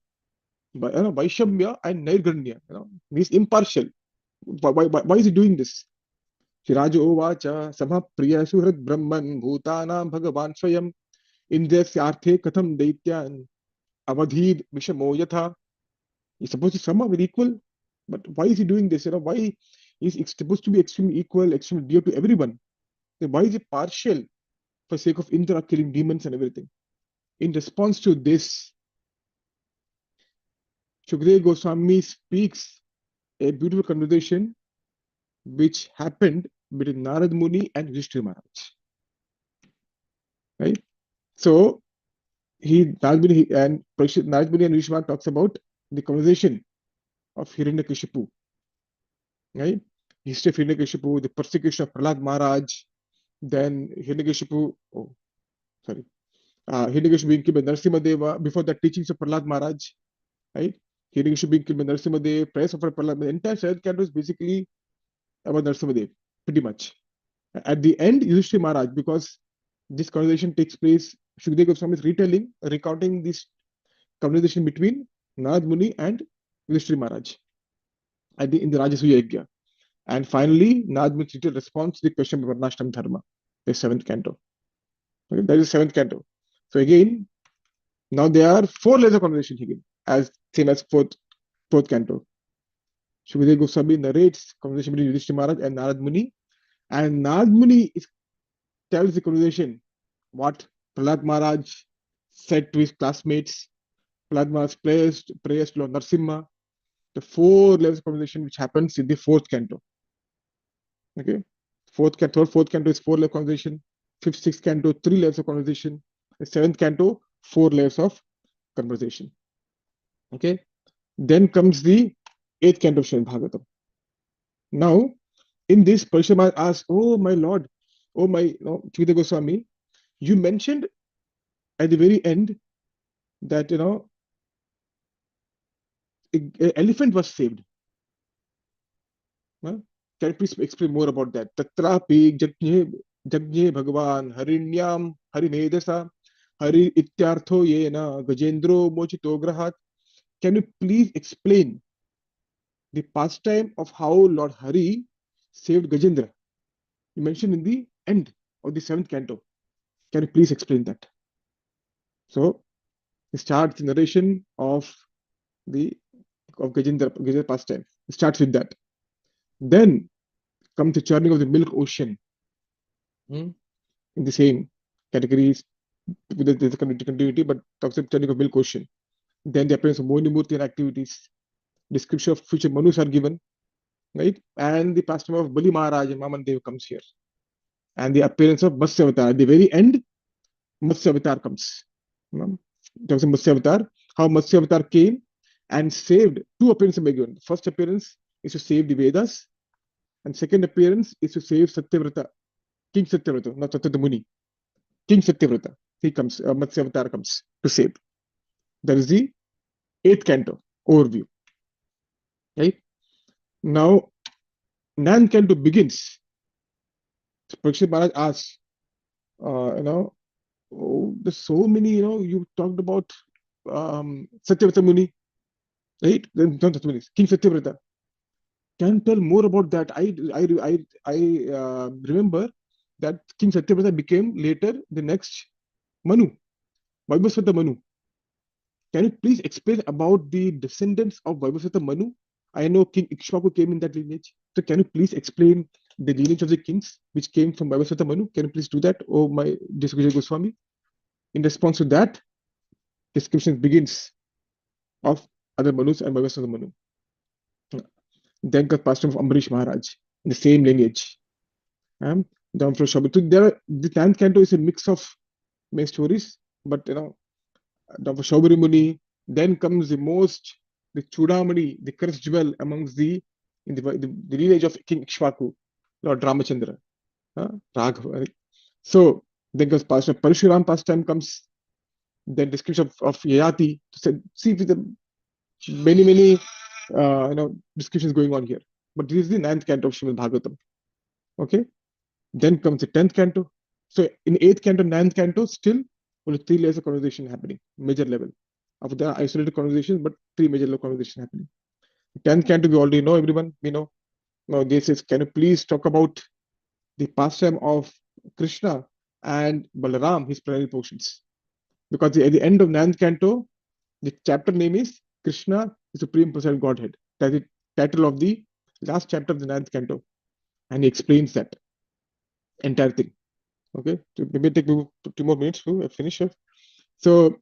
Vaishamya and Nairganya. He's impartial. Why is he doing this?" Shiraja Ovacha Sabha Priya Suhrat Brahman Bhutanam Bhagavan Swayam Indrasyarthe Katham Daityan Avadhid Vishamo Yatha. He's supposed to sum up with equal, but why is he doing this? Why is he supposed to be extremely equal, extremely dear to everyone? Then why is he partial for sake of Indra killing demons and everything? In response to this, Shukdev Goswami speaks a beautiful conversation which happened between Narad Muni and Yudhishthira Maharaj. Right? So Narad Muni and Yudhishthira Maharaj talks about the conversation of Hiranyakashipu. Right? History of Hiranyakashipu, the persecution of Prahlad Maharaj, then Hiranyakashipu, Hiranyakashipu being killed by Narasimha Deva, before that teachings of Prahlad Maharaj, right? Hiranyakashipu being killed by Narasimha Deva, praise of Prahlad. The entire seventh canto is basically about Narasimha Deva, pretty much. At the end, Yudhishthira Maharaj, because this conversation takes place, Shukdev Goswami is recounting this conversation between Narad Muni and Yudhishthira Maharaj in the Rajasuya Yajna. And finally, Narad Muni's response to the question of Varnashram Dharma, the seventh canto. Okay, that is the seventh canto. So again, now there are 4 layers of conversation again, as same as fourth canto. Shukdev Goswami narrates conversation between Yudhishthira Maharaj and Narad Muni, and Narad Muni tells the conversation what Prahlad Maharaj said to his classmates. Prahlad Maharaj prayers to Lord Narsimha. The 4 levels of conversation which happens in the 4th canto. Okay, fourth canto is 4 level conversation. 5th, 6th canto, 3 levels of conversation. The 7th canto, 4 layers of conversation. Okay, then comes the 8th canto of Srimad Bhagavatam. Now, in this, Parshurama asks, "Oh my Lord, oh my Chukdev Goswami, you mentioned at the very end that an elephant was saved. Huh? Can you please explain more about that? Tatrapi Jagye Bhagavan Harinyam Harimedasa Hari Ityartho Yena Gajendro Mochito Grahat. Can you please explain the pastime of how Lord Hari saved Gajendra? You mentioned in the end of the 7th canto. Can you please explain that?" So he starts the narration of Gajendra pastime. It starts with that. Then comes the churning of the milk ocean. In the same categories, there's a continuity, but talks about churning of milk ocean. Then the appearance of Mohini Murti and activities. Description of future Manus are given, right? And the pastime of Bali Maharaj and Maman Dev comes here. And the appearance of Matsya Avatar. At the very end, Matsya Avatar comes. Talks of Matsya Avatar, how Matsya Avatar came and saved. 2 appearances are given. First appearance is to save the Vedas, and second appearance is to save Satyavrata, King Satyavrata, not Satyavata Muni. King Satyavrata. He comes, Matsya Avatar comes to save. That is the 8th canto overview. Right? Now, 9th canto begins. Parikshit Maharaj asks, there's so many, you talked about Satyavrata Muni, right? Not Satyavata Muni, King Satyavrata. Can you tell more about that? I remember that King Satyavrata became later the next Manu, Vaibhasvata Manu. Can you please explain about the descendants of Vaibhasvata Manu? I know King Ikshvaku came in that lineage. So can you please explain the lineage of the kings which came from Vaibhasvata Manu? Can you please do that, oh my Jasukija Goswami? In response to that, description begins of other Manus and Vaibhasvata Manu. Then comes pastime of Ambarish Maharaj in the same lineage. Down from Shobhit. The 10th canto is a mix of many stories, but down from Shobhari Muni. Then comes the Chudamani, the cursed jewel amongst the lineage of King Ikshvaku, Lord Ramachandra, Raghav. So then comes pastime Parshuram pastime comes. Then description of Yayati. See with the many descriptions going on here. But this is the 9th canto of Srimad Bhagavatam. Okay. Then comes the 10th canto. So in 8th canto, 9th canto, still only 3 layers of conversation happening, major level. Of the isolated conversations, but 3 major level conversation happening. 10th canto, we already know, everyone, we know. Now this is, can you please talk about the pastime of Krishna and Balaram, his primary portions? Because at the end of 9th canto, the chapter name is Krishna, the Supreme Personality Godhead. That is the title of the last chapter of the 9th canto. And he explains that entire thing. Okay, so maybe take 2 more minutes to finish it. So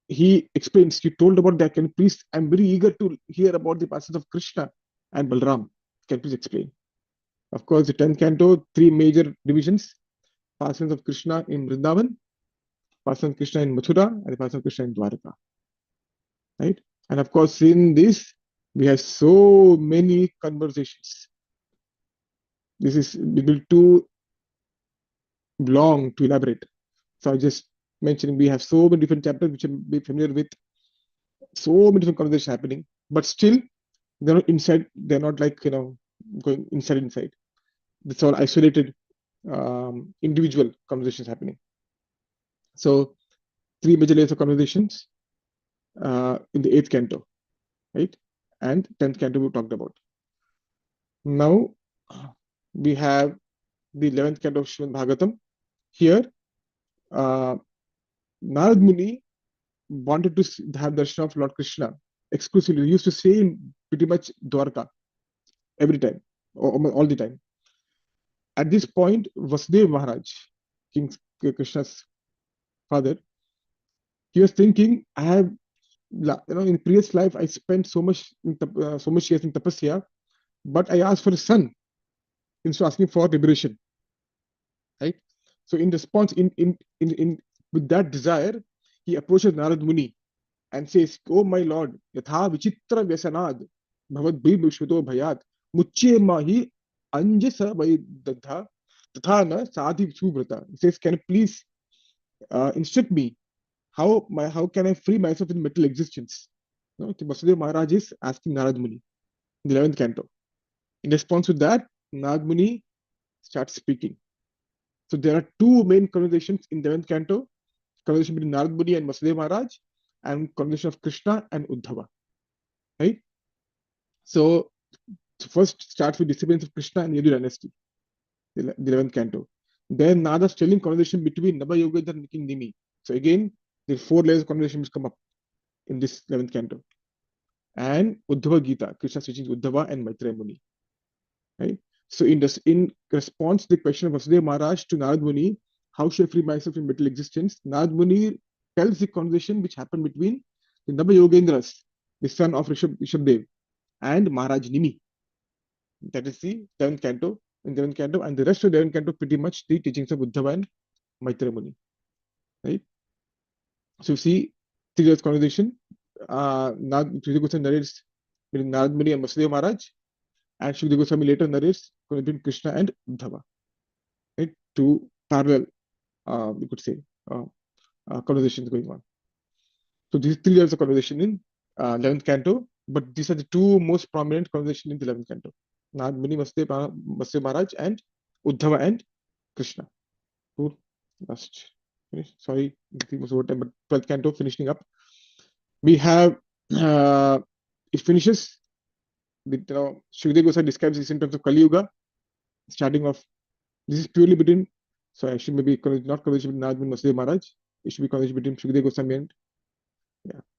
he explains, you told about that. Can you please, I'm very eager to hear about the passages of Krishna and Balram. Can you please explain? Of course, the 10th canto, 3 major divisions. Passages of Krishna in Vrindavan, passages of Krishna in Mathura, and the passages of Krishna in Dwaraka. Right? And of course, in this, we have so many conversations. This is a little too long to elaborate. So I just mentioning we have so many different chapters which I'm familiar with, so many different conversations happening, but still they're not inside, they're not like going inside. It's all isolated individual conversations happening. So 3 major layers of conversations in the 8th canto, right? And 10th canto we talked about. Now we have the 11th canto of Srimad Bhagavatam. Here, Narad Muni wanted to have darshan of Lord Krishna exclusively. He used to say in pretty much Dwarka every time, all the time. At this point, Vasudeva Maharaj, King Krishna's father, he was thinking, I have, in previous life, I spent so much years in tapasya, but I asked for a son instead of asking for liberation, right? So in response, in with that desire, he approaches Narad Muni and says, "Oh my Lord, yatha vichitra vyasanad bhavad bhishvito bhayat mucche mahi anjasa vaidadha tatha na sadhi subrata." He says, "Can you please instruct me how can I free myself in material existence?" No, Vasudeva Maharaj is asking Narad Muni in the 11th canto. In response to that, Narad Muni starts speaking. So there are 2 main conversations in the 11th canto: conversation between Narad Muni and Vasudeva Maharaj, and conversation of Krishna and Uddhava. Right? So first starts with disappearance of Krishna and Yadu dynasty, the 11th canto. Then Nada's telling conversation between Nabha Yogendra and King Nimi. So again, the 4 layers of conversation which come up in this 11th canto. And Uddhava Gita, Krishna teaching Uddhava and Maitreya Muni. Right? So in response to the question of Vasudeva Maharaj to Narad Muni, how should I free myself in material existence? Narad Muni tells the conversation which happened between the Nabha Yogendras, the son of Rishabdev, and Maharaj Nimi. That is the 7th canto, and the rest of the 11th canto pretty much the teachings of Uddhava and Maitreya Muni. Right? So you see, 3 layers conversation. Shukdev Goswami narrates between Narad Muni and Vasudeva Maharaj, and Shukdev Goswami later narrates between Krishna and Uddhava. Right? 2 parallel, we could say, conversations going on. So these 3 layers of conversation in 11th canto, but these are the 2 most prominent conversations in the 11th canto: Narad Muni, Vasudeva Maharaj, and Uddhava and Krishna. Cool. Last finish. Sorry, it was over time, but 12th canto finishing up. We have it finishes with Shukdev Goswami describes this in terms of Kali Yuga, starting off. This is purely between. So I should maybe not conversation between Narad Muni and Vasudeva Maharaj. It should be conversation between Shukdev Goswami and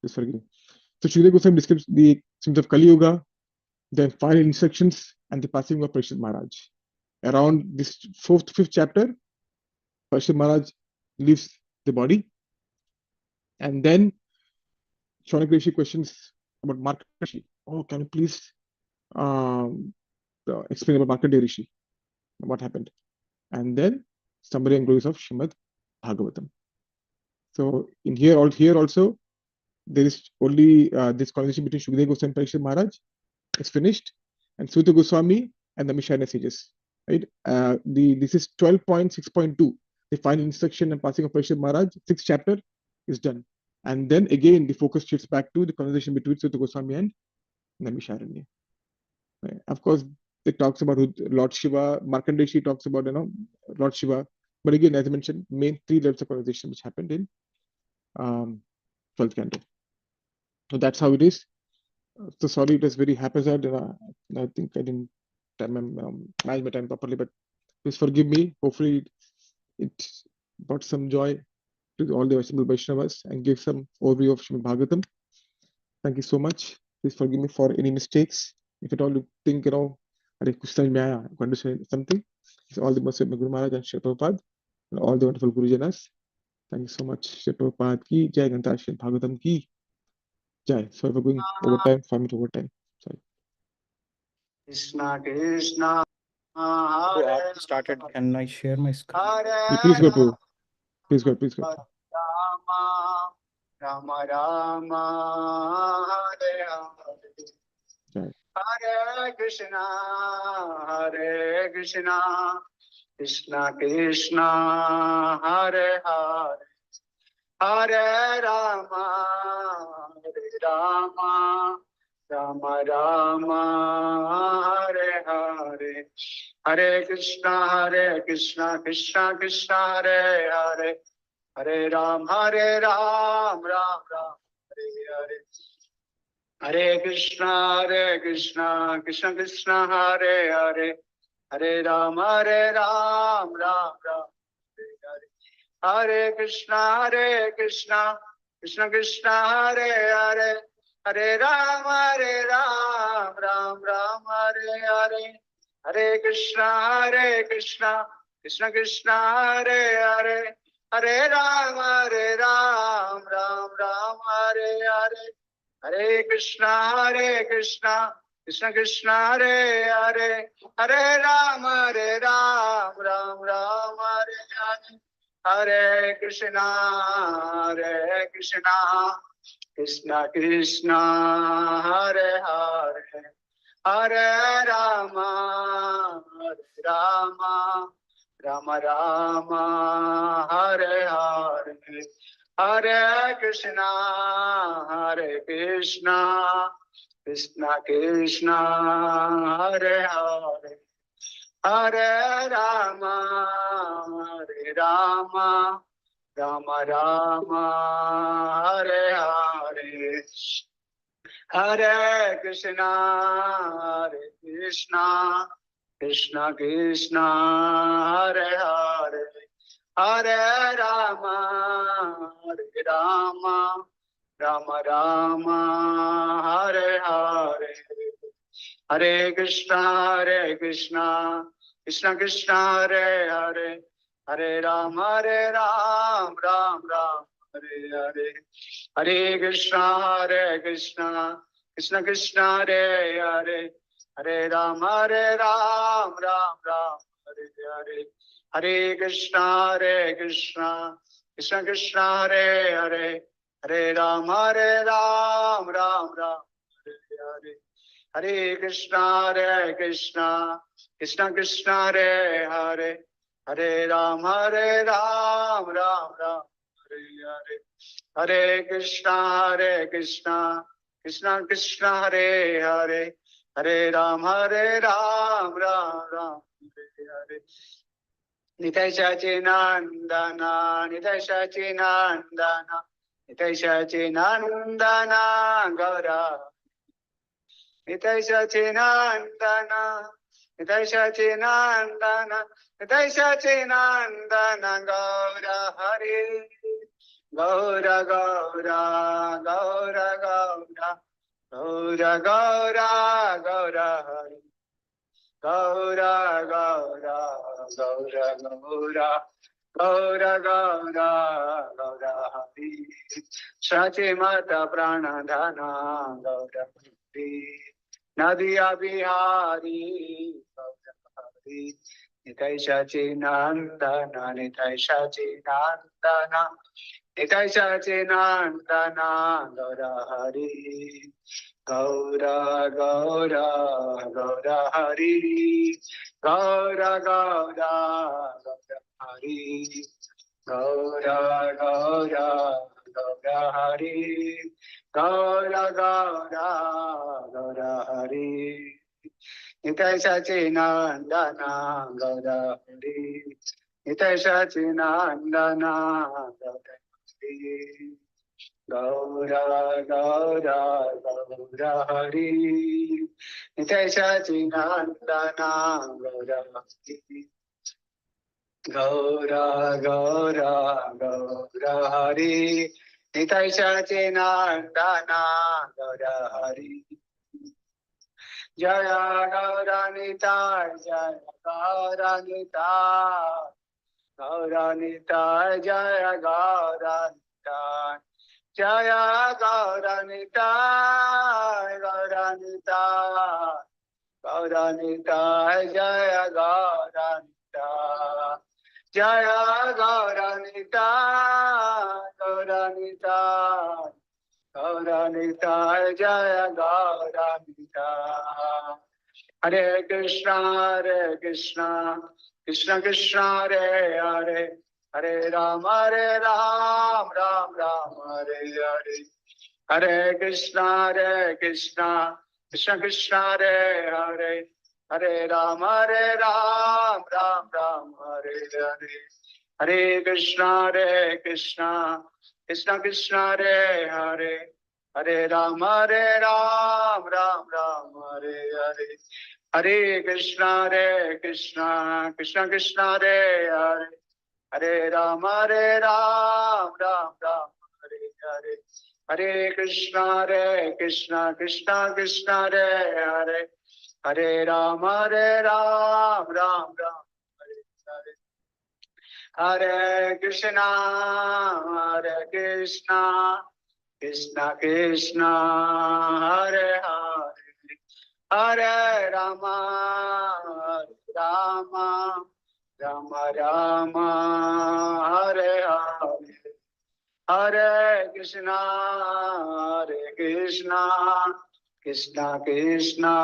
please forgive me. So Shukdev Goswami describes the symptoms of Kali Yuga, then final instructions, and the passing of Parikshit Maharaj. Around this 4th, 5th chapter, Parikshit Maharaj leaves the body, and then Shaunak Rishi questions about Markandeya Rishi. Oh, can you please explain about Markandeya Rishi? What happened? And then summary and glories of Srimad Bhagavatam. So in here also, there is only this conversation between Shukdev Goswami and Parikshit Maharaj. It's finished, and Suta Goswami and the Mishana sages. Right? This is 12.6.2. The final instruction and passing of Parikshit Maharaj, 6th chapter is done. And then again, the focus shifts back to the conversation between Suta Goswami and Namisharanya. Right? Of course, it talks about Lord Shiva. Markandeya talks about Lord Shiva. But again, as I mentioned, main 3 levels of conversation which happened in 12th canto. So that's how it is. So sorry, it was very haphazard. I think I didn't manage my time properly, but please forgive me. Hopefully, it brought some joy to all the Vaishnavas and gave some overview of Srimad Bhagavatam. Thank you so much. Please forgive me for any mistakes. If at all you think, I understand something, it's all the mercy of my Guru Maharaj and Sri Prabhupada and all the wonderful Gurujanas. Thank you so much. Sri Prabhupada ki Jai, Ganta Srimad Bhagavatam ki Jai. Sorry for going over time, 5 minutes over time. Sorry. Krishna Krishna. After started, can I share my screen? Please go, Prabhu. Please go. Rama Rama Rama Hare Hare. Hare Krishna Krishna Krishna Hare Hare. Hare Rama Rama Rama Hare Hare. Hare Krishna Krishna Krishna Hare Hare, Hare Ram Ram Ram Hare Hare. Hare Krishna Krishna Krishna Hare Hare, Hare Ram Ram Ram Hare Hare. Hare Krishna Krishna Krishna Hare Hare, Hare Ram Ram Hare Hare. Hare Krishna Krishna Krishna Hare Hare, Hare Ram Ram Hare Hare. Hare Krishna Krishna Krishna Hare Hare, Hare Ram Ram Hare Hare. Hare Krishna Krishna Krishna Hare Hare, Hare Rama Rama Hare Hare. Hare Krishna Krishna Krishna Hare Hare, Hare Rama Rama Hare Hare. Hare Krishna Krishna Krishna Hare Hare, Hare Rama Rama Hare Hare. Hare Krishna Krishna Krishna Hare Hare, Hare Ram Ram Hare Hare. Hare Krishna Krishna Krishna Hare Hare, Hare Ram Ram Hare Hare. Hare Krishna Krishna Krishna Hare Hare, Hare Ram Ram Hare Hare. Hare Krishna Krishna Krishna Hare Hare, Hare Ram Ram Hare Hare. Hare Krishna Krishna Krishna Hare Hare, Hare Ram Ram Hare Hare. Nitai Sachinandana Nitai Sachinandana Nitai Sachinandana Gaura. Nitai Sachinandana Nitai Sachinandana Nitai Sachinandana Gaura Hari. Gaura Gaura Gaura Gaura Gaura Gaura Gaura Hari. Gaura Gaura Gaura Gaura Gaura Gaura Gaura Hari. Sachimata Pranadhana Gaura Hari. Nadia Bihari Gaura Hari. Nitai Sachinandana Nitai Sachinandana Nitai Sachinandana Gaura Hari. Gaura Gaura Gaura Hari. Gaura Gaura Gaura Hari. Gaura Gaura Gaura Hari. Gaura Gaura Gaura Hari. Nitai Sachinandana Gaura Hari. Nitai Sachinandana Gaura Hari. Gaura Gaura Gaura Hari. Nitai Sachinandana Gaura Hari. Gaura Gaura Gaura Hari. Nitai Sachinandana Gaura Hari. Jaya Gaura Nitai Jaya Gaura Nitai Gaura Nitai Jaya Gaura Nitai Jaya Gaura Nitai Gaura Nitai Gaura Nitai Jaya Gaura Nitai Jaya Gaura Nitai Gaura Nitai Gaura Nitai Jaya Gaura Nitai. Hare Krishna Krishna Krishna Hare Hare, Hare Ram Ram Hare Hare. Hare Krishna Krishna Krishna Hare Hare, Hare Rama, Ram Ram, Hare Hare. Hare Krishna, Krishna Krishna, Hare Hare Rama, Ram Ram, Hare Hare. Hare Krishna, Krishna Krishna, Hare Hare Rama, Ram Ram, Hare Hare. Hare Krishna, Krishna Krishna, Hare Hare Rama, Ram Ram, Hare Hare. Hare Krishna, Krishna Krishna, Hare Hare. Hare Rama, Rama Rama, Hare Hare. Hare Krishna, Krishna Krishna,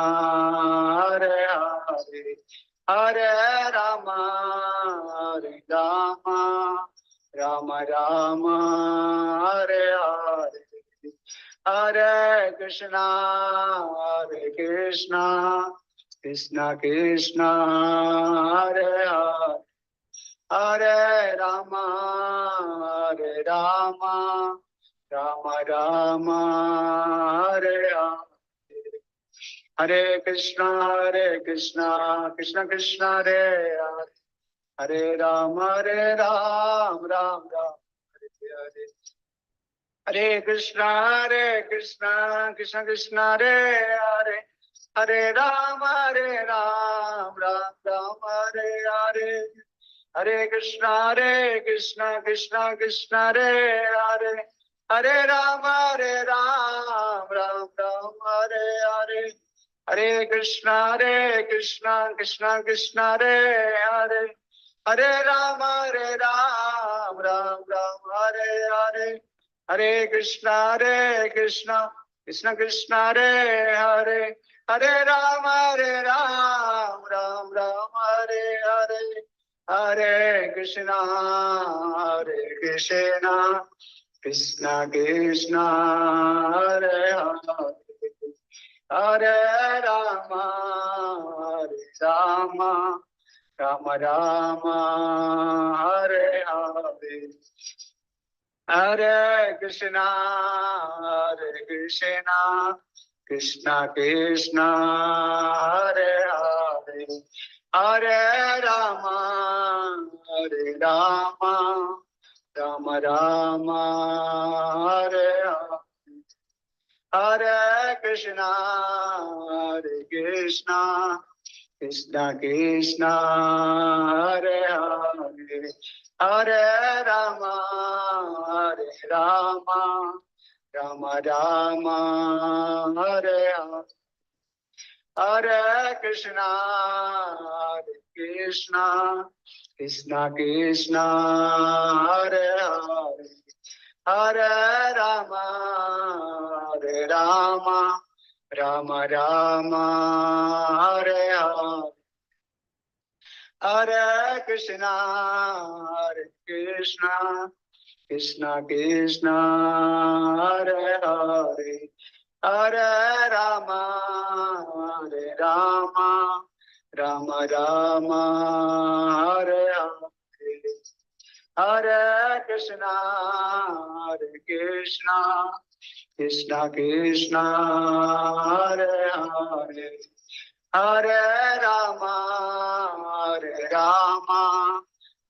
Hare Hare. Hare Rama, Rama Rama, Hare Hare. Hare Krishna, Krishna Krishna, Hare Hare. Hare Rama, Rama Rama, Hare Hare. Hare Krishna, Krishna Krishna, Hare Hare. Hare Rama, Ram Ram, Hare Hare. Hare Krishna, Krishna Krishna, Hare Hare. Hare Rama, Ram Ram, Hare Hare. Hare Krishna, Krishna Krishna, Hare Hare. Hare Rama, Ram Ram, Hare Hare. Hare Krishna, Krishna Krishna, Hare Hare. Hare Rama, Ram Ram, Hare Hare. Hare Krishna, Krishna Krishna, Hare Hare. Hare Rama, Ram Ram, Hare Hare. Hare Krishna, Krishna Krishna, Hare Hare. Hare Rama, Rama Rama, Hare Hare. Hare Krishna, Krishna Krishna, Hare Hare. Hare Rama, Rama Rama, Hare Hare. Hare Krishna, Krishna Krishna, Hare Hare. Hare Rama, Rama Rama, Hare Hare. Hare Krishna, Krishna Krishna, Hare Hare. Hare Rama, Rama Rama, Hare Hare. Hare Krishna, Krishna Krishna, Hare Hare. Hare Rama, Rama Rama, Hare Hare. Hare Krishna, Krishna Krishna, Hare Hare. Hare Rama,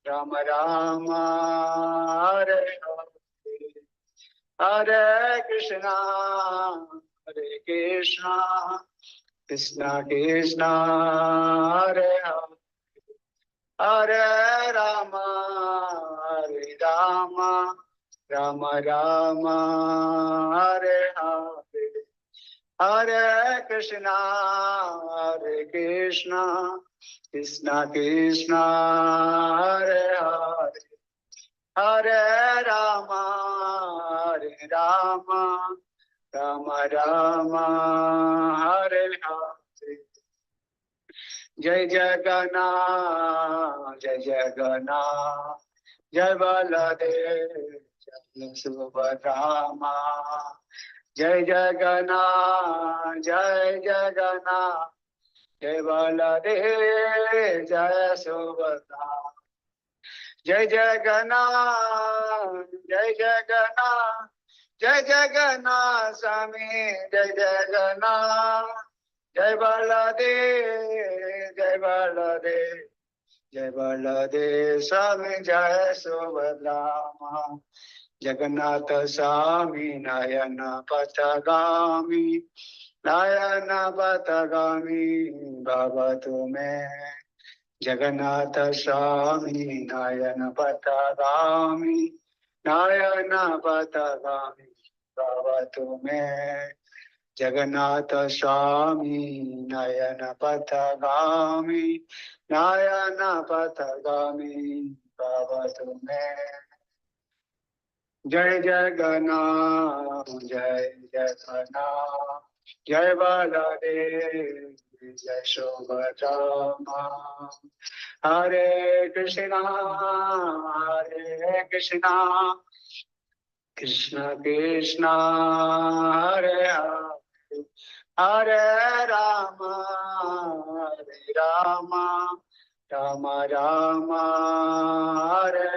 Rama Rama, Hare Hare. Hare Krishna, Krishna Krishna, Hare Hare. Hare Rama, Rama Rama, Hare Hare. Hare Krishna, Krishna Krishna, Hare Hare. Hare Rama, Rama Rama, Hare Hare. Jai Jagannath, Jai Jagannath, Jai Baladev, Jai Subhadra. Jai Jagannath, Jai Jagannath, जय बलदेव जय सुभद्रा जय जगन्नाथ जय जगन्नाथ जय जगन्नाथ स्वामी जय जगन्नाथ जय बलदेव जय बलदेव जय बलदेव स्वामी जय सुभद्रा जगन्नाथ स्वामी नयन पथगामी नयन पथगामी भवतु मे जगन्नाथ स्वामी नयन पथगामी नयन पथगामी भवतु मे जगन्नाथ स्वामी नयन पथगामी नयन पथगामी भवतु मे जय जगन्नाथ जय जगन्नाथ जय बलदेव जय सुभद्रा हरे कृष्णा कृष्ण कृष्ण हरे हरे हरे राम राम राम हरे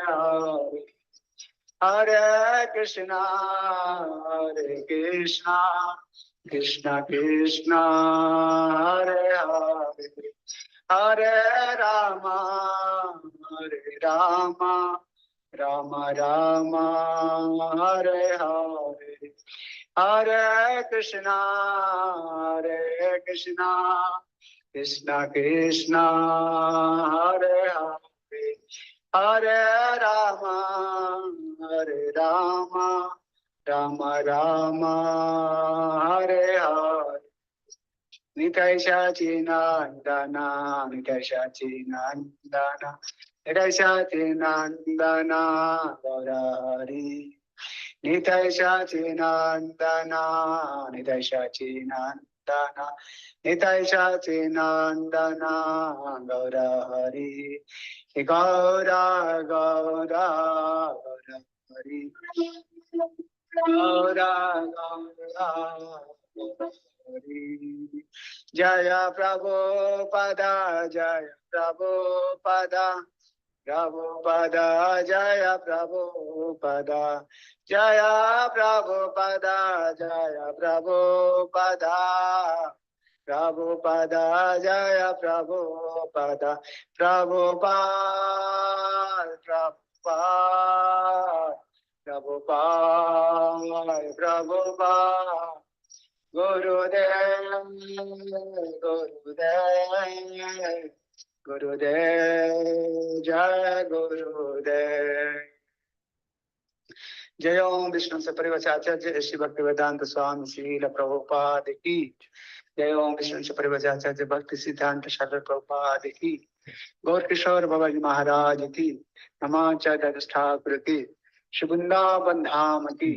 हरे हरे कृष्णा कृष्ण कृष्ण हरे हरे हरे राम राम राम राम हरे हरे हरे कृष्णा कृष्ण कृष्ण हरे हरे हरे राम राम राम हरे हरे निताय सचिनंदना निताय सचिनंदना निताय सचिनंदना गौर हरि निताय सचिनंदना निताय सचिनंदना निताय सचिनंदना गौर हरि गौरा गौरा गौर हरि गौरा गौरा हरि जय प्रभुपदा जय प्रभुपदा प्रभुपदा जय प्रभुपदा जय प्रभुपदा जय प्रभुपदा प्रभुपदा जय प्रभुपदा प्रभुपाद प्रभुपाद प्रभुपाद प्रभुपाद गुरुदेव गुरुदेव गुरुदेव जय गुरुदेव जय ओम विष्णु से परिवचाचार्य श्री भक्ति वेदांत स्वामी श्रील प्रभुपाद की जय ओम विष्णु से परिवचाचार्य भक्ति सिद्धांत सागर प्रभुपाद की गौर किशोर बाबा जी महाराज की नमाचार्य ठाकुर की वृंदावन धाम की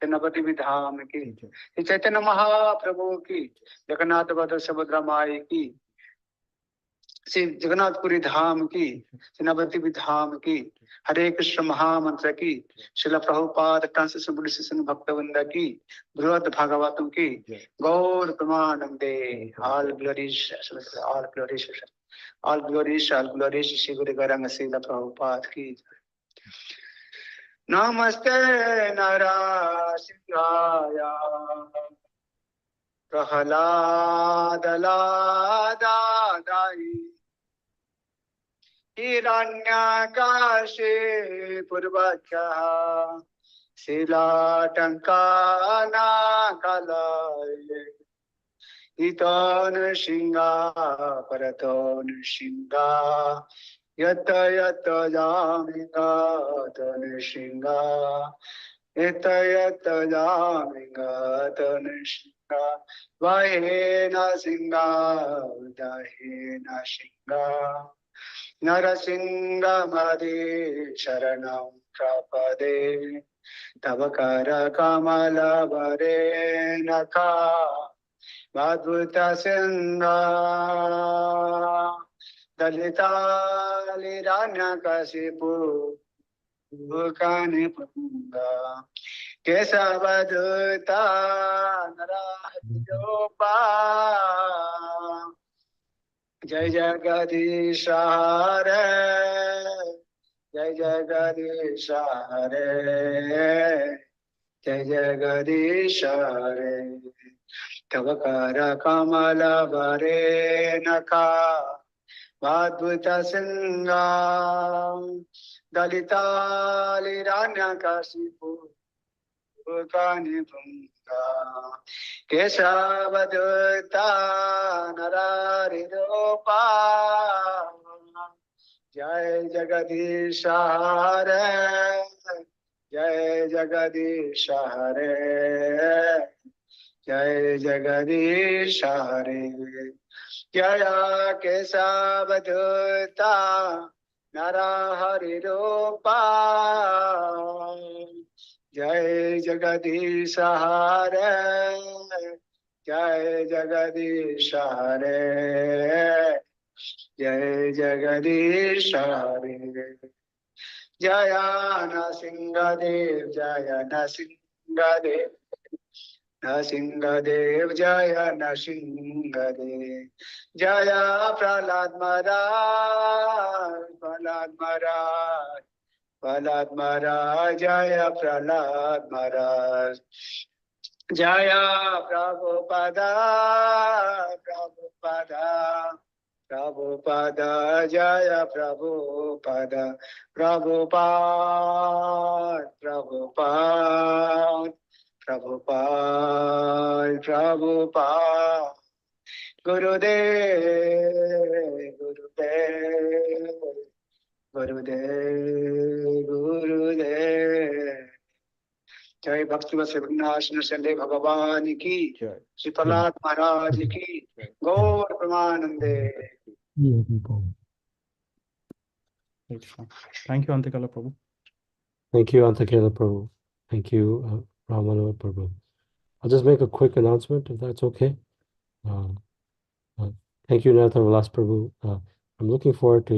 नवद्वीप धाम की चैतन्य महाप्रभु की जगन्नाथ बद्र सुभद्रा माई की श्री जगन्नाथपुरी धाम की नवद्वीप धाम की हरे कृष्ण महामंत्र की शिला प्रभुपाद ट्रांसलेशन भक्तवृंद की बृहद भागवतम की गौर प्रमानंदे all glories all glories all glories all glories Shri Guru Gauranga शिला प्रभुपाद की नमस्ते नारायणाय प्रहलाद लादाई हिरण्यकाशे पूर्वजः शिलाटङ्कानाकलये इतोऽनुसिंहा परतोऽनुसिंहा यत यत जामि तनुसिंहा यत यत जामि तनुसिंहा वहेन सिंहा उदहेन सिंहा नरसिंहमदे शरणं प्रपदे तव कर कमल वरे नखा अद्भुत सिंहा दलितालिरण्यकशिपु भूकानिपुंगा केशवदूता नराजोपा जय जगदीश हरे, जय जगदीश हरे, जय जगदीश हरे। तव कर कमल बरे नखा वाद्भुत सिंगा दलितालिरान्यकशिपु भुंगा केशवदूता नरारिरूपा। जय जगदीश हरे, जय जगदीश हरे, जय जगदीश हरे। जय केशवदूता नरहरिरूपा। जय जगदीश हरे, जय जगदीश हरे, जय जगदीश हरे। जय नरसिंहदेव, जय नरसिंहदेव, नरसिंहदेव जय नरसिंहदेव। जय प्रहलाद महाराज, प्रहलाद महाराज, प्रहलाद महाराज, जय प्रहलाद महाराज। जय प्रभुपद, प्रभुपद, प्रभुपद, जय प्रभुपद, प्रभुपाद, प्रभुपाद, प्रभुपाद, प्रभुपाद। गुरुदेव, गुरुदेव, गुरुदेव, गुरुदेव। जय भक्ति वैष्णव संदेव भगवान की, श्री प्रहलाद महाराज की, गौर प्रेमानंदे। Thank you, Antikala Prabhu. Thank you, Antakela Prabhu. Thank you, Ramana Prabhu. I'll just make a quick announcement, if that's okay. Thank you, Narottama Vilas Prabhu. I'm looking forward to